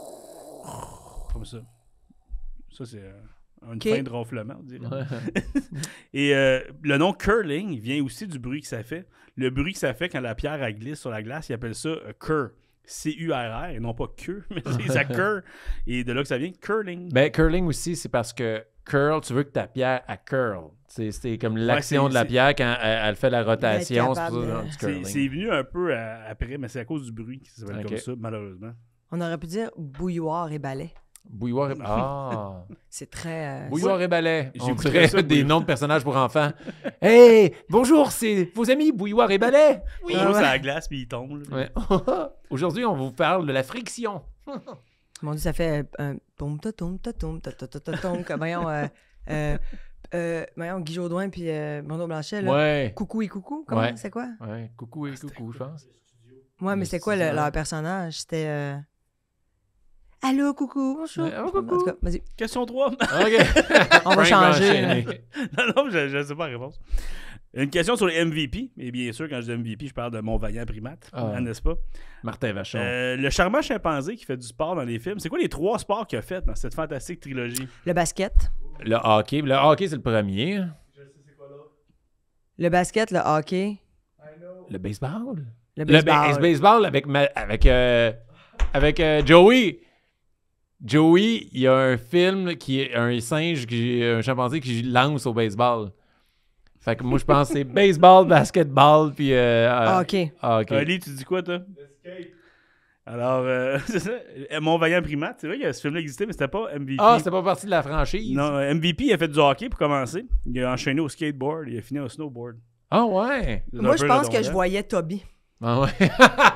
Comme ça. Ça, c'est une Ok. fin de ronflement, on dirait. Et le nom curling vient aussi du bruit que ça fait. Le bruit que ça fait quand la pierre elle glisse sur la glace, ils appellent ça cur. C-U-R-R, et non pas que, mais c'est ça cur. Et de là que ça vient, curling. Ben, curling aussi, c'est parce que curl, tu veux que ta pierre, elle curl. C'est comme l'action c'est- de la c'est- pierre quand elle fait la rotation. C'est capable pour ça, de- non, du curling. C'est venu un peu après, mais c'est à cause du bruit que ça s'appelle Ok. comme ça, malheureusement. On aurait pu dire bouilloire et balai. Bouilloire et... Ah! C'est très... Bouilloire et balai. On J'écouterais dirait ça, des Bouilloire. noms de personnages pour enfants. Hey! Bonjour, c'est vos amis Bouilloire et balai? Oui, Ah ouais. c'est à la glace, puis il tombe. là. Ouais. Aujourd'hui, on vous parle de la friction. Mon Dieu, ça fait un toum ta toum ta toum ta ta ta ta toum comme voyons Guy Jodoin puis Bruno Blanchet là. Ouais. Coucou et coucou, comment Ouais. c'est quoi? Ouais. Coucou et coucou, je pense. Ouais, mais c'était quoi studio. leur personnage? C'était allô, coucou, bonjour. Ouais, oh, En tout coucou. cas, vas-y. Question 3. OK. On va Frank changer. enchaîné. non, non, je ne sais pas la réponse. Une question sur les MVP. Et bien sûr, quand je dis MVP, je parle de mon vaillant primate, Ah. n'est-ce pas? Martin Vachon. Le charmant chimpanzé qui fait du sport dans les films, c'est quoi les 3 sports qu'il a fait dans cette fantastique trilogie? Le basket. Le hockey. Le hockey, c'est le premier. Le basket, le hockey, Le baseball. le Le baseball. baseball avec Joey. Joey, il y a un film qui est un singe, un chimpanzé qui lance au baseball. Fait que moi, je pense que c'est baseball, basketball, puis... Hockey. hockey. Ali, tu dis quoi, toi? Alors, c'est ça. Mon vaillant primate, c'est vrai que ce film-là existait, mais c'était pas MVP. Ah, c'était pas partie de la franchise? Non, MVP, il a fait du hockey pour commencer. Il a enchaîné au skateboard, il a fini au snowboard. Ah ouais? C'est un Moi, peu je pense que je redondant. voyais Toby. Ah ouais.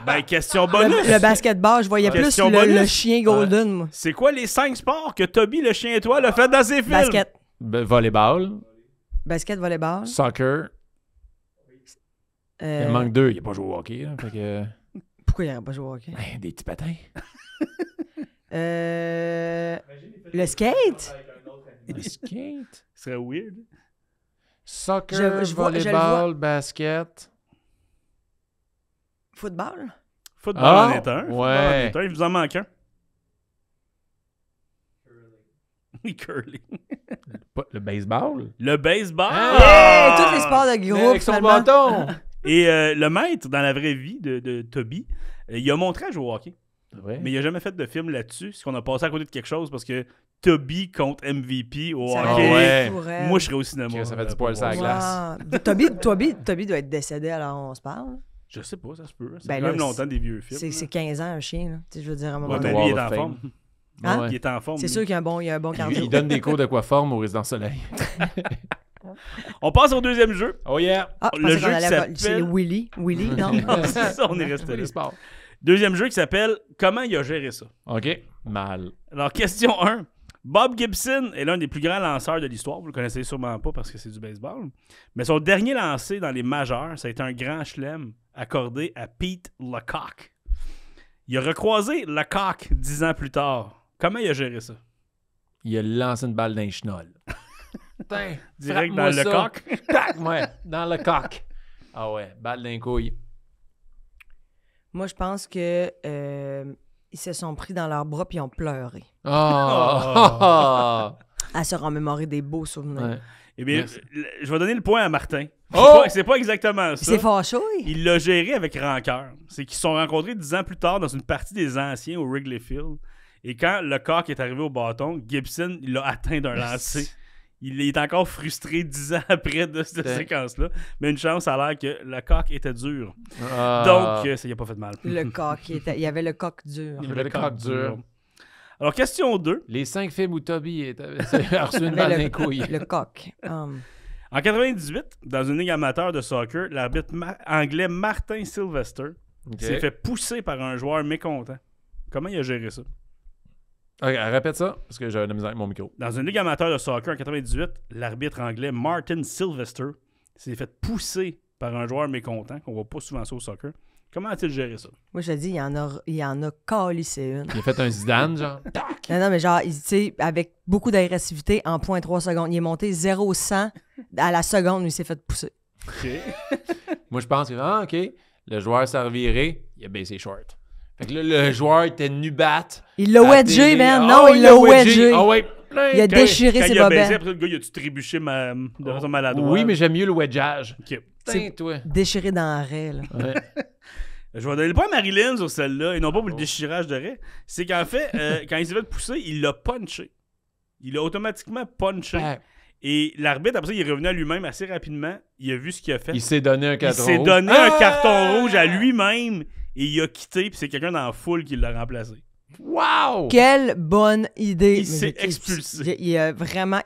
Ben, question bonus! Le basketball, je voyais plus Question le bonus. chien golden, moi. C'est quoi les 5 sports que Toby, le chien étoile, a fait dans ses films? Basket. Volleyball, Basket, volleyball. soccer. Il en manque 2. Il n'a pas joué au hockey. Là, fait que... Pourquoi il n'aurait pas joué au hockey? Ben, des petits patins. Le skate? Le skate. Ce serait weird. Soccer, Je vois- je le volleyball, basket. Football? Football Ah, en est un. Football ouais. en est un. Il vous en manque un. Curling. Le baseball. Le baseball. Ah! Hey, tous les sports de groupe, Avec son finalement. bâton. Et le maître, dans la vraie vie de Toby, il a montré à jouer au hockey. Ouais. Mais il n'a jamais fait de film là-dessus. C'est qu'on a passé à côté de quelque chose parce que Toby contre MVP au Ça hockey. ouais. pourrait. Moi, je serais au cinéma. Chris, ça fait du poil sur la pour glace. voir ça. Toby doit être décédé alors on se parle. Je sais pas, ça se peut. C'est Ben quand là, même longtemps des vieux films. C'est 15 ans un chien, là. Tu sais, je veux dire, à un moment Ouais, donné. mais lui, il est Wall en of forme. Fame. Hein? Ouais. Il est en forme. C'est lui. sûr qu'il y a un bon cardio. Il donne des cours d'aquaforme au Résidence Soleil. On passe au deuxième jeu. Oh yeah! Ah, je Le pensais jeu qu'on qui allait s'appelle- c'est Willy. Willy, non? C'est ça, on est resté là. Les sports. Deuxième jeu qui s'appelle Comment il a géré ça? OK. Mal. Alors, question 1. Bob Gibson est l'un des plus grands lanceurs de l'histoire. Vous le connaissez sûrement pas parce que c'est du baseball. Mais son dernier lancé dans les majeurs, ça a été un grand chelem accordé à Pete Lecoq. Il a recroisé Lecoq 10 ans plus tard. Comment il a géré ça? Il a lancé une balle d'un chenol. Putain, Direct dans frappe-moi le ça. coq. Tac, ouais, dans le coq. Ah ouais, balle d'un couille. Moi, je pense que ils se sont pris dans leurs bras puis ils ont pleuré. Oh! À se remémorer des beaux souvenirs. Ouais. Eh bien, Merci. je vais donner le point à Martin. Oh! C'est pas exactement ça. C'est fâcheux. Il l'a géré avec rancœur. C'est qu'ils se sont rencontrés 10 ans plus tard dans une partie des anciens au Wrigley Field. Et quand le coq est arrivé au bâton, Gibson il l'a atteint d'un lancer. Il est encore frustré 10 ans après de cette Putain. séquence-là. Mais une chance, ça a l'air que le coq était dur. Ah. Donc, ça y a pas fait de mal. Le coq. Il y avait le coq dur. Il y avait avait le coq dur. Alors, question 2. Les 5 films où Toby a reçu une Mais balle le- d'un couille. Le coq. En 98, dans une ligue amateur de soccer, l'arbitre anglais Martin Sylvester OK. s'est fait pousser par un joueur mécontent. Comment il a géré ça? OK, répète ça, parce que j'ai de la misère avec mon micro. Dans une ligue amateur de soccer en 98, l'arbitre anglais Martin Sylvester s'est fait pousser par un joueur mécontent, qu'on voit pas souvent ça au soccer. Comment a-t-il géré ça? Moi, je te dis, il y en a calissé une. Il a fait un Zidane, genre. Non, mais genre, tu sais, avec beaucoup d'agressivité, en 0.3 secondes. Il est monté 0-100 à la seconde, il s'est fait pousser. OK. Moi, je pense que, OK, le joueur s'est reviré, il a baissé short. Fait que là, le joueur était nu-bat. Il l'a à wedgé, télé. man. Oh, Non, il l'a wedgé. Ah ouais, plein. Il a déchiré Quand ses il a baisé, bobettes. après le gars, il a-tu trébuché de façon maladroite? Oui, mais j'aime mieux le wedgeage. OK. Putain, toi. Déchiré dans la raie, là. Ouais. Je vais donner le point à Marilyn sur celle-là, et non pas pour le déchirage de raie. C'est qu'en fait, quand il s'est fait pousser, il l'a punché. Il l'a automatiquement punché. Ah, Et l'arbitre, après ça, il est revenu à lui-même assez rapidement. Il a vu ce qu'il a fait. il s'est donné un Il carton s'est rouge. donné Ah! un carton rouge à lui-même et il a quitté, puis c'est quelqu'un dans la foule qui l'a remplacé. Wow! Quelle bonne idée. Il s'est expulsé. Il a vraiment...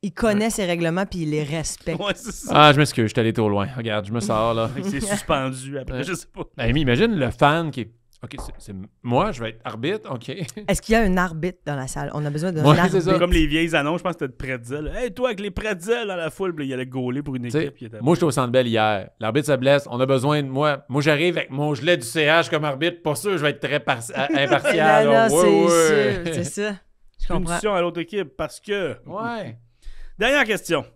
Il connaît ses règlements puis il les respecte. Ouais, c'est ça. Ah, je m'excuse, je suis allé trop loin. Regarde, je me sors, là. Il s'est suspendu après, Ouais. je sais pas. Amy, imagine le fan qui est... OK, c'est moi, je vais être arbitre, OK. Est-ce qu'il y a un arbitre dans la salle? On a besoin d'un Ouais, arbitre. c'est ça. Comme les vieilles annonces, je pense que c'était de pretzel. Hey, toi, avec les pretzels dans la foule, puis là, il allait gauler pour une Tu sais, équipe. Il était... moi, j'étais au Centre Bell hier. L'arbitre se blesse. On a besoin de moi. Moi, j'arrive avec mon gilet du CH comme arbitre. Pas sûr, je vais être très impartial. Là, là. c'est Ouais, sûr, ouais. c'est ça. Je comprends. Punition à l'autre équipe parce que. Ouais. Dernière question.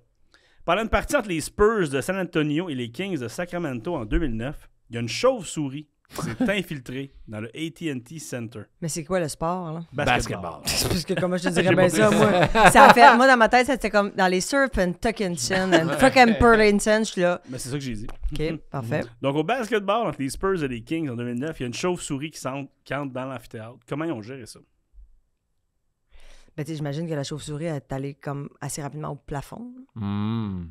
Pendant une partie entre les Spurs de San Antonio et les Kings de Sacramento en 2009, il y a une chauve-souris qui s'est infiltrée dans le AT&T Center. Mais c'est quoi le sport, là? Basketball. Parce que comment je te J'ai dirais pas bien ça, pris moi. Ça a fait, moi, dans ma tête, c'était comme dans les Surf and Tuckinson and fucking Burlington, je suis là. Mais c'est ça que j'ai dit. OK, parfait. Donc, au basketball, entre les Spurs et les Kings en 2009, il y a une chauve-souris qui entre dans l'amphithéâtre. Comment ils ont géré ça? Ben, tu sais, j'imagine que la chauve-souris est allée comme assez rapidement au plafond. Hmm.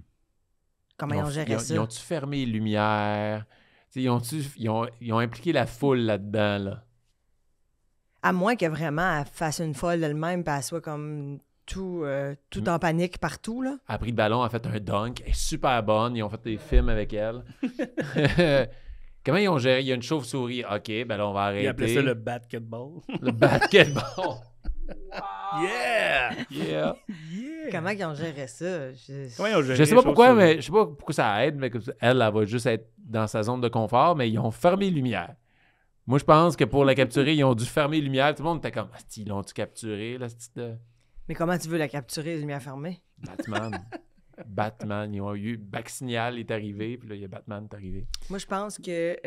Comment ils ont géré ça? Ils ont-tu fermé les lumières? T'sais, ils ont impliqué la foule là-dedans, là. À moins que vraiment elle fasse une folle d'elle-même et elle soit comme tout en panique partout, là. Elle a pris le ballon, elle a fait un dunk. Elle est super bonne. Ils ont fait des films avec elle. Comment ils ont géré? Il y a une chauve-souris. OK, ben là, on va arrêter. Ils appelaient ça le basketball. Le basketball. Yeah! Yeah. Yeah! Comment ils ont géré ça? Comment ils ont géré Je sais pas les pourquoi, chauves-souris? mais je sais pas pourquoi ça aide, mais elle va juste être dans sa zone de confort, mais ils ont fermé les lumières. Moi, je pense que pour la capturer, ils ont dû fermer les lumières. Tout le monde était comme, Asti, ils l'ont-tu capturé, là, ce Mais comment tu veux la capturer, les lumières fermées? Batman. Batman, ils ont eu Back Signal est arrivé, puis là, il y a Batman qui est arrivé. Moi, je pense que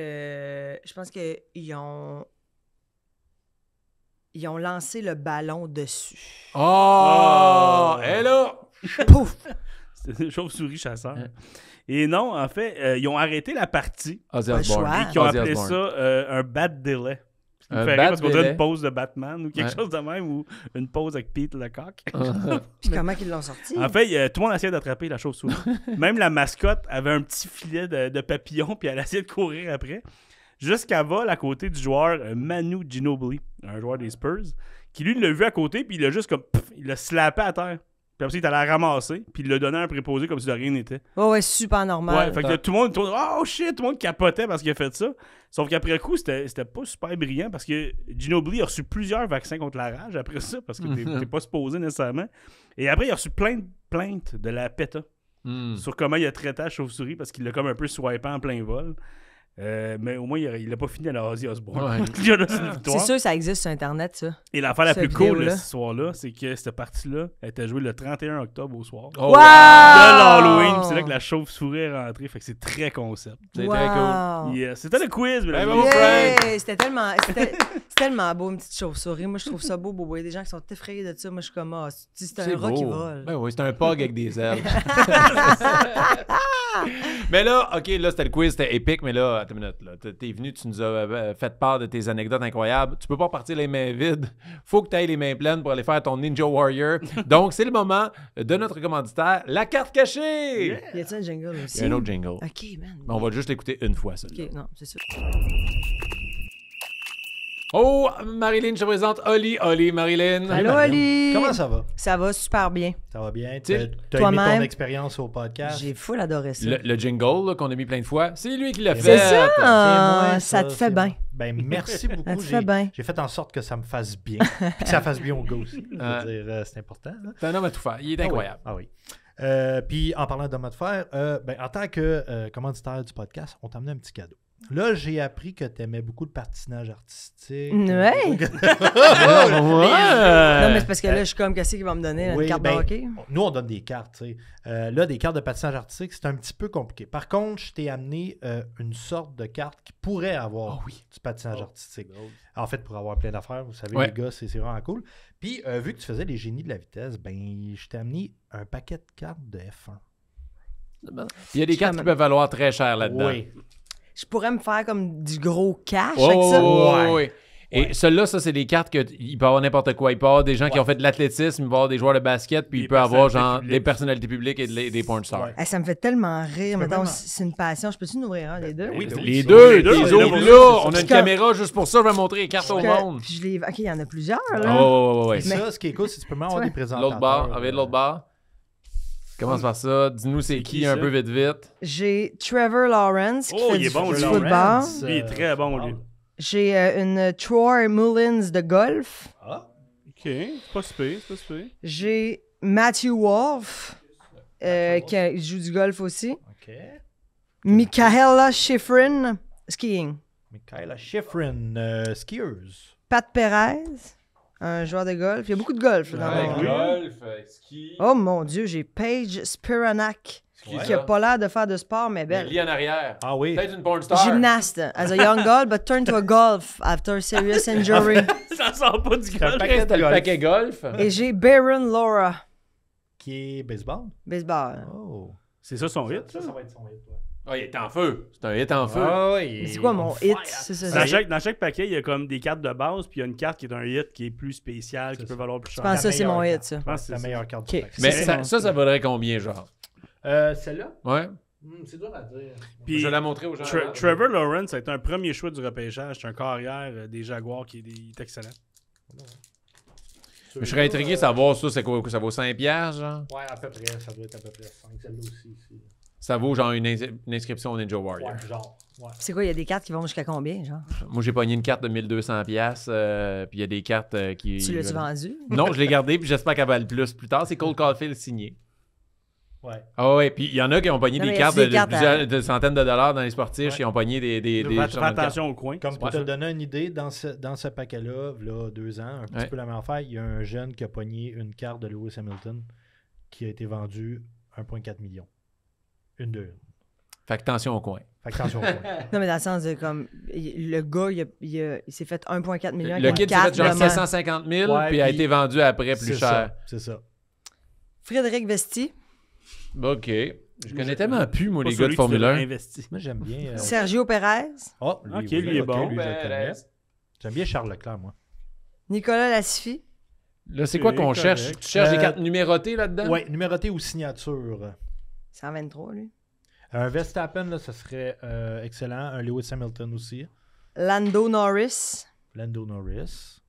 ils ont lancé le ballon dessus. Oh! Et là! Pouf! C'était des chauves-souris chasseurs. Et non, en fait, ils ont arrêté la partie Ozzy Pas le Osbourne. choix. et qui ont Ozzy appelé Osbourne. ça un bat delay. Ce qui me Un fait rire bat parce qu'on dirait delay. une pause de Batman ou quelque Ouais. chose de même ou une pause avec Pete Lecoq. Puis comment ils l'ont sorti? En fait, tout le monde essayait d'attraper la chauve-souris. Même la mascotte avait un petit filet de papillon puis elle essayait de courir après. Jusqu'à vol à côté du joueur Manu Ginobili, un joueur des Spurs, qui lui l'a vu à côté puis il l'a juste comme... il l'a slappé à terre. Puis après, il est allé la ramasser, puis il l'a donné à un préposé comme si de rien n'était. Ouais, super normal. Ouais, fait que là, tout le monde tourne, oh shit, tout le monde capotait parce qu'il a fait ça. Sauf qu'après coup, c'était pas super brillant parce que Ginobili a reçu plusieurs vaccins contre la rage après ça, parce que t'es pas supposé nécessairement. Et après, il a reçu plein de plaintes de la PETA sur comment il a traité la chauve-souris parce qu'il l'a comme un peu swipé en plein vol. Mais au moins, il a pas fini à la Ozzy Osbourne. Ouais. Là, c'est une victoire. C'est sûr que ça existe sur Internet, ça. Et l'affaire la Cette plus cool de vidéo-là. ce soir-là, c'est que cette partie-là a été jouée le 31 octobre au soir. Oh, Wow! De l'Halloween, puis c'est là que la chauve-souris est rentrée. Fait que c'est très concept. C'est très cool. Yeah. C'était le quiz, mesdames et bravo, messieurs. Frank. Yeah! C'était tellement beau, une petite chauve-souris. Moi, je trouve ça beau. Il y a des gens qui sont effrayés de ça. Moi, je suis comme, c'est un rat qui beau. vole. Ben oui, c'est un pug avec des ailes. Mais là, OK, là, c'était le quiz, c'était épique, mais là, attends une minute. Là. T'es venu, tu nous as fait part de tes anecdotes incroyables. Tu peux pas partir les mains vides. Faut que tu ailles les mains pleines pour aller faire ton Ninja Warrior. Donc, c'est le moment de notre commanditaire, la carte cachée. Y a-t-il un jingle Il aussi? y a un autre jingle. OK, man. Mais on va juste l'écouter une fois, celui-là. OK, non, c'est sûr. Oh, Marilyn, je te présente Oli. Oli, Marilyn. Allô, Marianne. Ali? Comment ça va? Ça va super bien. Ça va bien? Tu sais, T'as aimé toi-même? ton expérience au podcast? J'ai full adoré ça. Le jingle là, qu'on a mis plein de fois, c'est lui qui l'a fait. C'est ça! C'est moi, Ça te fait c'est bien. moi. Ben, merci beaucoup. Ça te fait bien. J'ai fait en sorte que ça me fasse bien. Puis que ça fasse bien au gars aussi. Je veux dire, c'est important. Là. C'est un homme à tout faire. Il est incroyable. Ah oui. Puis en parlant d'homme à faire, ben, en tant que commanditaire du podcast, on t'a amené un petit cadeau. Là, j'ai appris que tu aimais beaucoup le patinage artistique. Ouais. Ouais. Non, mais c'est parce que là, je suis comme, qu'est-ce qu'il va me donner? Là, Oui, une carte ben, de hockey? Nous, on donne des cartes. Tu sais. Là, des cartes de patinage artistique, c'est un petit peu compliqué. Par contre, je t'ai amené une sorte de carte qui pourrait avoir du patinage artistique. En fait, pour avoir plein d'affaires, vous savez, Ouais. les gars, c'est vraiment cool. Puis, vu que tu faisais les génies de la vitesse, ben, je t'ai amené un paquet de cartes de F1. Il y a des cartes qui peuvent valoir très cher là-dedans. Oui. Je pourrais me faire comme du gros cash Oh, avec ça. ouais. Et celles-là, ça, c'est des cartes qu'il peut y avoir n'importe quoi. Il peut y avoir des gens qui ont fait de l'athlétisme, il peut y avoir des joueurs de basket, puis Des il peut y avoir personnalités genre publiques. des personnalités publiques et des porn stars. Ouais. Hey, ça me fait tellement rire. peux Mettons, même- c'est une passion. Je peux-tu nous ouvrir un des deux? Oui, ben Les ça. deux, les deux, les les autres deux, là, on a Puis une comme- caméra juste pour ça, je vais montrer les cartes au monde. Puis OK, il y en a plusieurs, là. Oh, ouais. Puis ça, ce qui est cool, c'est que tu peux même avoir Tu des présentateurs. L'autre bar, avec l'autre bar. Commence par ça. Dis-nous c'est qui qui, un ça? peu vite. J'ai Trevor Lawrence qui Oh, fait il du est bon, lui. football. Lawrence, Lui, il est très bon, lui. J'ai une Troy Mullins de golf. Ah, OK, c'est pas super, c'est pas super. J'ai Matthew Wolf qui joue du golf aussi. OK. Michaela Schifrin, skiing. Michaela Schifrin, skieuse. Pat Perez, un joueur de golf. Il y a beaucoup de golf là, dans mon... golf, ski. Oh mon Dieu, j'ai Paige Spiranak qui a pas l'air de faire de sport, mais belle. Lit en arrière. Ah oui. Peut-être une porn star. Gymnaste, as a young girl, but turned to a golf after serious injury. Ça sort pas du C'est un golf. paquet C'était de le golf. paquet golf. Et j'ai Baron Laura, Qui est baseball. baseball. Oh. C'est ça son hit, ça? Ça va être son hit, ouais. Ah, il est en feu. C'est un hit en feu. Ah oui. Mais c'est quoi mon hit? C'est ça. Dans chaque paquet, il y a comme des cartes de base, puis il y a une carte qui est un hit qui est plus spéciale, qui C'est peut ça. valoir plus Je cher. pense que ça, La c'est mon meilleure hit, ça. Je pense que C'est la c'est meilleure carte Ok. du paquet. Mais C'est ça, bon, ça vaudrait combien, genre? Celle-là? Ouais. C'est dur à dire. Puis Je vais la montrer aux gens. Trevor Lawrence, ça a été un premier choix du repêchage. C'est un carrière des Jaguars qui est excellent. Mais je serais intrigué de savoir ça, c'est quoi? Ça vaut 5$, genre? Ouais, à peu près. Ça doit être à peu près 5. Celle-là aussi. Ça vaut genre une inscription au Ninja Warrior. Ouais, genre. Ouais. C'est quoi, il y a des cartes qui vont jusqu'à combien, genre? Moi, j'ai pogné une carte de 1200$, puis il y a des cartes qui... Tu l'as-tu vendu? Non, je l'ai gardée, puis j'espère qu'elle valent plus tard. C'est Cole Caulfield signé. Ouais. Ah ouais, puis il y en a qui ont pogné Non, des mais cartes c'est de, des cartes plusieurs, de centaines de dollars dans les sportifs, Ouais. ils ont pogné des Fais attention au coin. Comme pour Ouais, te ça. donner une idée, dans ce paquet-là, là, 2 ans, un petit Ouais. peu la même affaire, il y a un jeune qui a pogné une carte de Lewis Hamilton qui a été vendue 1,4 million. Une de une. Fait que attention au coin. Fait que attention au coin. Non, mais dans le sens de comme, le gars, il s'est fait 1,4 million avec Le une kit s'est carte fait genre de main. 750 000, Ouais, puis a puis été vendu après plus C'est cher. ça. C'est ça. Frédéric Vesti, OK. Je connais tellement plus, moi, Pas les gars de celui que tu Formule devrais 1. investir. Moi, j'aime bien. Sergio Perez, Oh, Ok, lui est bon. lui, je le connais. J'aime bien Charles Leclerc, moi. Nicolas Latifi, Là, c'est quoi C'est qu'on cherche? correct. Tu cherches des Euh, cartes numérotées là-dedans? Ouais, numéroté ou signature. 123, lui. Un Verstappen, là, ça serait excellent. Un Lewis Hamilton aussi. Lando Norris, Lando Norris.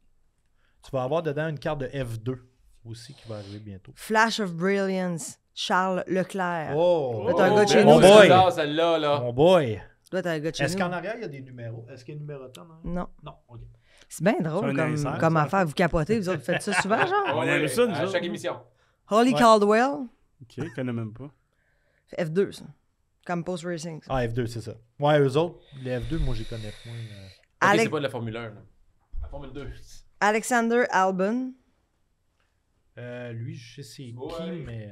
Tu vas avoir dedans une carte de F2 aussi qui va arriver bientôt. Flash of Brilliance, Charles Leclerc. Oh! C'est un gars de chez Mon nous. boy! J'adore celle-là, là. Mon boy! Ça doit être un gars de chez Est-ce nous. qu'en arrière, il y a des numéros? Est-ce qu'il y a numéroté en arrière? Non. Non, OK. C'est bien C'est drôle un comme, insert, comme ça. affaire. Vous capotez, vous autres, vous faites ça souvent, genre? On aime ça, nous à autres. chaque émission. Holly Ouais. Caldwell, Ok, je connais même pas. F2, ça. Comme Post Racing. ça. Ah, F2, c'est ça. Ouais, eux autres, les F2, moi, j'y connais moins. OK, Alex- c'est pas de la Formule 1, là. La Formule 2. Alexander Albon, Lui, je sais c'est Ouais. qui, mais...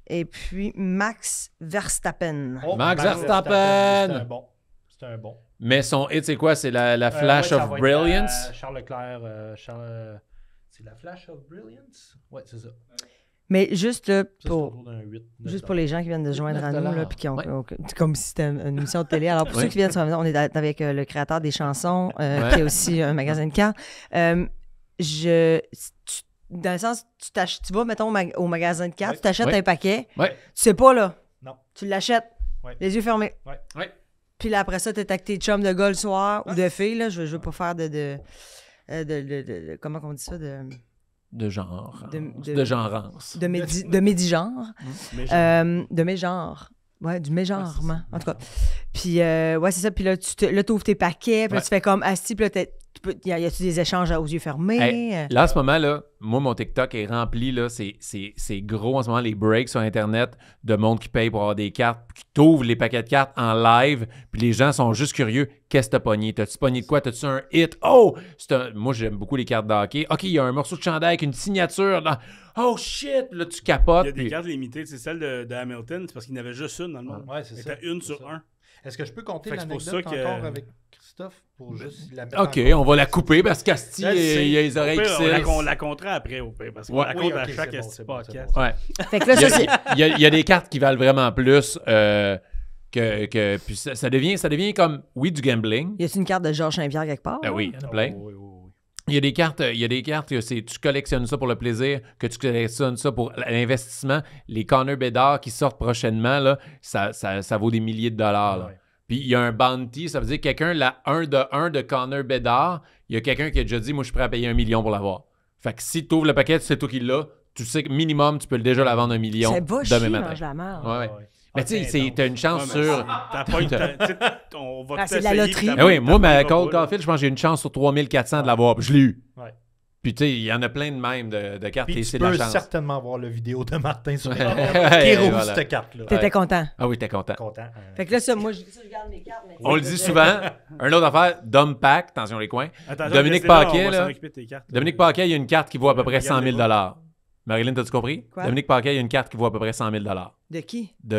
et puis Max Verstappen. Oh, Max Max Verstappen. C'est un bon. C'est un bon. Mais son hit, c'est quoi? C'est la Flash Ouais, ça of va être Brilliance? Charles Leclerc, c'est la Flash of Brilliance? Ouais, c'est ça. Mais juste là, Ça, c'est pour, autour d'un 8. juste pour les gens qui viennent de se joindre à nous, là, puis qui ont, Ouais. c'est comme si c'était une émission de télé. Alors, pour Ouais. ceux qui viennent sur la maison, on est avec le créateur des chansons, Ouais. qui a aussi un magasin de cartes. Dans le sens, tu vas, mettons, au magasin de cartes, Ouais. tu t'achètes Ouais. un paquet, Ouais. tu sais pas, là. Non. Tu l'achètes, Ouais. les yeux fermés. Ouais. Puis là, après ça, t'es avec tes chums de gars le soir, ou de filles, là. Je veux pas faire de comment on dit ça? De genre. De- De genrance. De médi-genre. Mais genre, De mégenre. Ouais, du mégenrement, en tout cas. Puis, ouais, c'est ça. Puis là, tu ouvres tes paquets, puis là, Ouais. tu fais comme Asti, puis là, y a-tu des échanges aux yeux fermés? Hey, là, en ce moment, là, moi, mon TikTok est rempli, là, c'est gros en ce moment, les breaks sur Internet de monde qui paye pour avoir des cartes, puis qui t'ouvre les paquets de cartes en live, puis les gens sont juste curieux. Qu'est-ce que t'as pogné? T'as-tu pogné de quoi? T'as-tu un hit? Oh! Moi, j'aime beaucoup les cartes de hockey. OK, il y a un morceau de chandail avec une signature. Là. Oh, shit! Là, tu capotes. il y a des puis- cartes limitées. C'est celle de Hamilton, c'est parce qu'il y en avait juste une dans le monde. Ouais, c'est ça. C'était une C'est sur ça. un. Est-ce que je peux compter Fait que c'est pour l'anecdote ça que- encore avec Christophe pour juste la mettre OK, encore? on va la couper parce qu'Asti, Je le sais. il y a les oreilles Au qui pire, on cillent. la comptera après, au pire, parce qu'on Ouais. la Oui, compte à ok, chaque c'est bon, esti c'est bon, c'est podcast. bon. Ouais. Fait que là, Il y, ça, c'est... il y a des cartes qui valent vraiment plus puis ça devient comme, oui, du gambling. Y a-tu une carte de Georges Saint-Pierre quelque part? Ah oui, il y en a plein. Oh, oui, oui, oui. Il y a des cartes que tu collectionnes ça pour le plaisir, que tu collectionnes ça pour l'investissement. Les Connor Bedard qui sortent prochainement, là, ça vaut des milliers de dollars. Là. Ouais. Puis il y a un bounty, ça veut dire que quelqu'un, la 1 de Connor Bedard, il y a quelqu'un qui a déjà dit, moi, je suis prêt à payer 1 million pour l'avoir. Fait que si tu ouvres le paquet, c'est toi qui l'as, tu sais que minimum, tu peux déjà la vendre 1 million C'est va chier, demain matin. mange la merde. Ouais, ouais. Ouais. Mais tu sais, t'as une chance Ouais, mais sur... T'as pas on va Ah, tout c'est de la essayer, loterie. puis Ah oui, t'as moi, pas ma le Cold pas, là. Caulfield, je pense que j'ai une chance sur 3400 de l'avoir. Puis je l'ai eu. Ouais. Puis tu sais, il y en a plein de même de cartes et Puis c'est tu de la peux chance. certainement voir la vidéo de Martin sur Ouais, qui roule voilà. cette carte-là. T'étais Ouais. content. Ah oui, t'es content. Content. Fait que là, ça, moi, je regarde mes cartes. Mais On le dit souvent. Un autre affaire, Dom Pack, attention les coins. Attends, Dominique restez là, Paquet, on va là. s'en occuper de tes cartes. Dominique Paquet, il y a une carte qui vaut à peu près 100 000 Regardez-moi. Marilyn, t'as-tu compris? Quoi? Dominique Paquet, il y a une carte qui vaut à peu près 100 000 De qui? de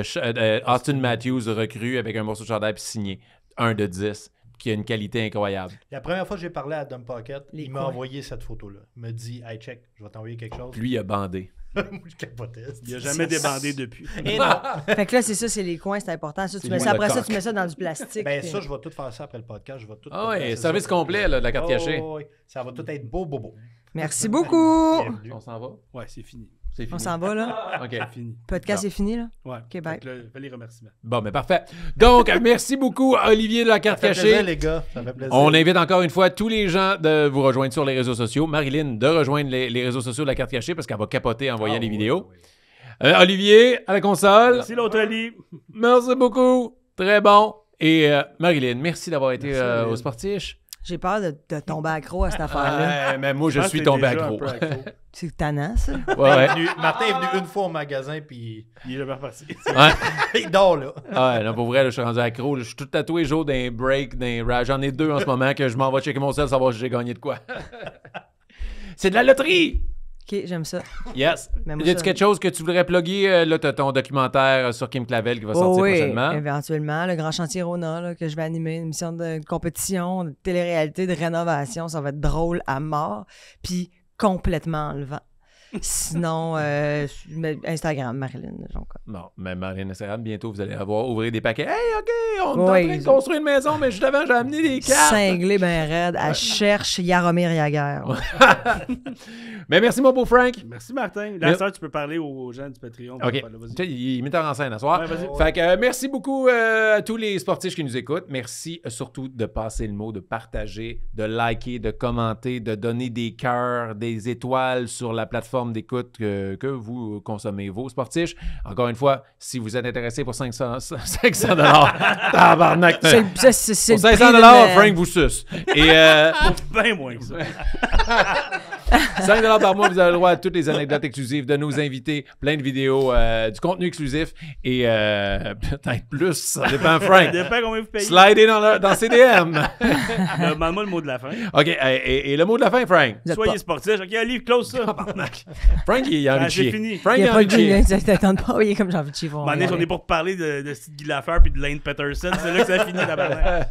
Austin Matthews recru avec un morceau de chandail puis signé. 1 de 10, qui a une qualité incroyable. La première fois que j'ai parlé à Dom Pocket, Les il m'a coins. envoyé cette photo-là. Il m'a dit, hey, check, je vais t'envoyer quelque chose. Puis lui, il a bandé. Moi, je capotais. Il a jamais débandé depuis. Et non. Fait que là, c'est ça, c'est les coins, c'est important. Ça, tu C'est mets lui, ça, le après ça, coq. tu mets ça dans du plastique. Ben puis- ça, je vais tout faire ça après le podcast. Je vais tout Ah ouais, placer service ça. complet là, de la carte cachée. Oh, oui. Ça va tout être beau, beau, beau. Merci beaucoup. Bienvenue. On s'en va? Ouais, c'est fini. C'est fini. On s'en va, là. OK. C'est fini. Podcast est fini, là. Ouais. OK, bye. Fait que là, fais les remerciements. Bon, mais parfait. Donc, merci beaucoup, Olivier de la carte Ça fait cachée. plaisir, les gars. Ça fait plaisir. On invite encore une fois tous les gens de vous rejoindre sur les réseaux sociaux. Marilyn de rejoindre les réseaux sociaux de la carte cachée parce qu'elle va capoter en voyant Ah, les oui, vidéos. oui. Olivier, à la console. Merci l'autre Ali. Merci beaucoup. Très bon. Et Marilyn, merci d'avoir été Merci, Marilyn. au Sportiche. J'ai peur de tomber accro à cette affaire-là. Mais moi, je pense suis que tombé t'es déjà accro. un peu accro. C'est tannant, ça. Ouais. Martin est venu une fois au magasin, puis Il est jamais reparti. Ouais. il dort là. Ah ouais, non, pour vrai, là, je suis rendu accro. là. Je suis tout tatoué jour d'un break, d'un rage. J'en ai 2 en ce moment que je m'en vais checker mon sel savoir si j'ai gagné de quoi. C'est de la loterie! OK, j'aime ça. Yes. Mais moi, Y a-tu ça- quelque chose que tu voudrais plugger? Là, t'as ton documentaire sur Kim Clavel qui va sortir oui, prochainement. éventuellement. Le Grand Chantier Rona, là, que je vais animer, une émission de compétition, de télé-réalité, de rénovation. Ça va être drôle à mort, puis complètement enlevant. Sinon, Instagram, Marilyn Jonca. Non, mais Marine Instagram, bientôt, vous allez ouvrir des paquets. Hey, OK, on est en train de ils- construire une maison, mais juste avant, j'ai amené des cartes. Cinglé ben raide. Elle cherche Yaromir Yaguer. Mais merci, mon beau Frank. Merci, Martin. Là, ça, tu peux parler aux gens du Patreon. OK. Vas-y. Tu sais, il est metteur en scène à soir. Ouais, vas-y. Fait que merci beaucoup à tous les sportifs qui nous écoutent. Merci surtout de passer le mot, de partager, de liker, de commenter, de donner des cœurs, des étoiles sur la plateforme d'écoute que vous consommez, vos sportifs. Encore une fois, si vous êtes intéressé pour 500 tabarnak. C'est Pour le 500 prix d'une- Frank vous suce. Et Bien moins que ça. 5 par mois, vous avez le droit à toutes les anecdotes exclusives de nos invités, plein de vidéos, du contenu exclusif et peut-être plus, ça dépend, Ça Frank. dépend combien vous payez. Slidez dans ces DM. Demande-moi le mot de la fin. OK, et le mot de la fin, Frank. Vous êtes Soyez pas- sportif. OK, allez, close ça. Frank, il a envie de c'est chier. fini. Frank, Il il n'y a a pas envie de de chier. ça t'attend pas. Oui, comme j'ai envie de chier. On est pour parler de Steve Laffer puis de Lane Patterson. C'est là que ça finit, tabarnak.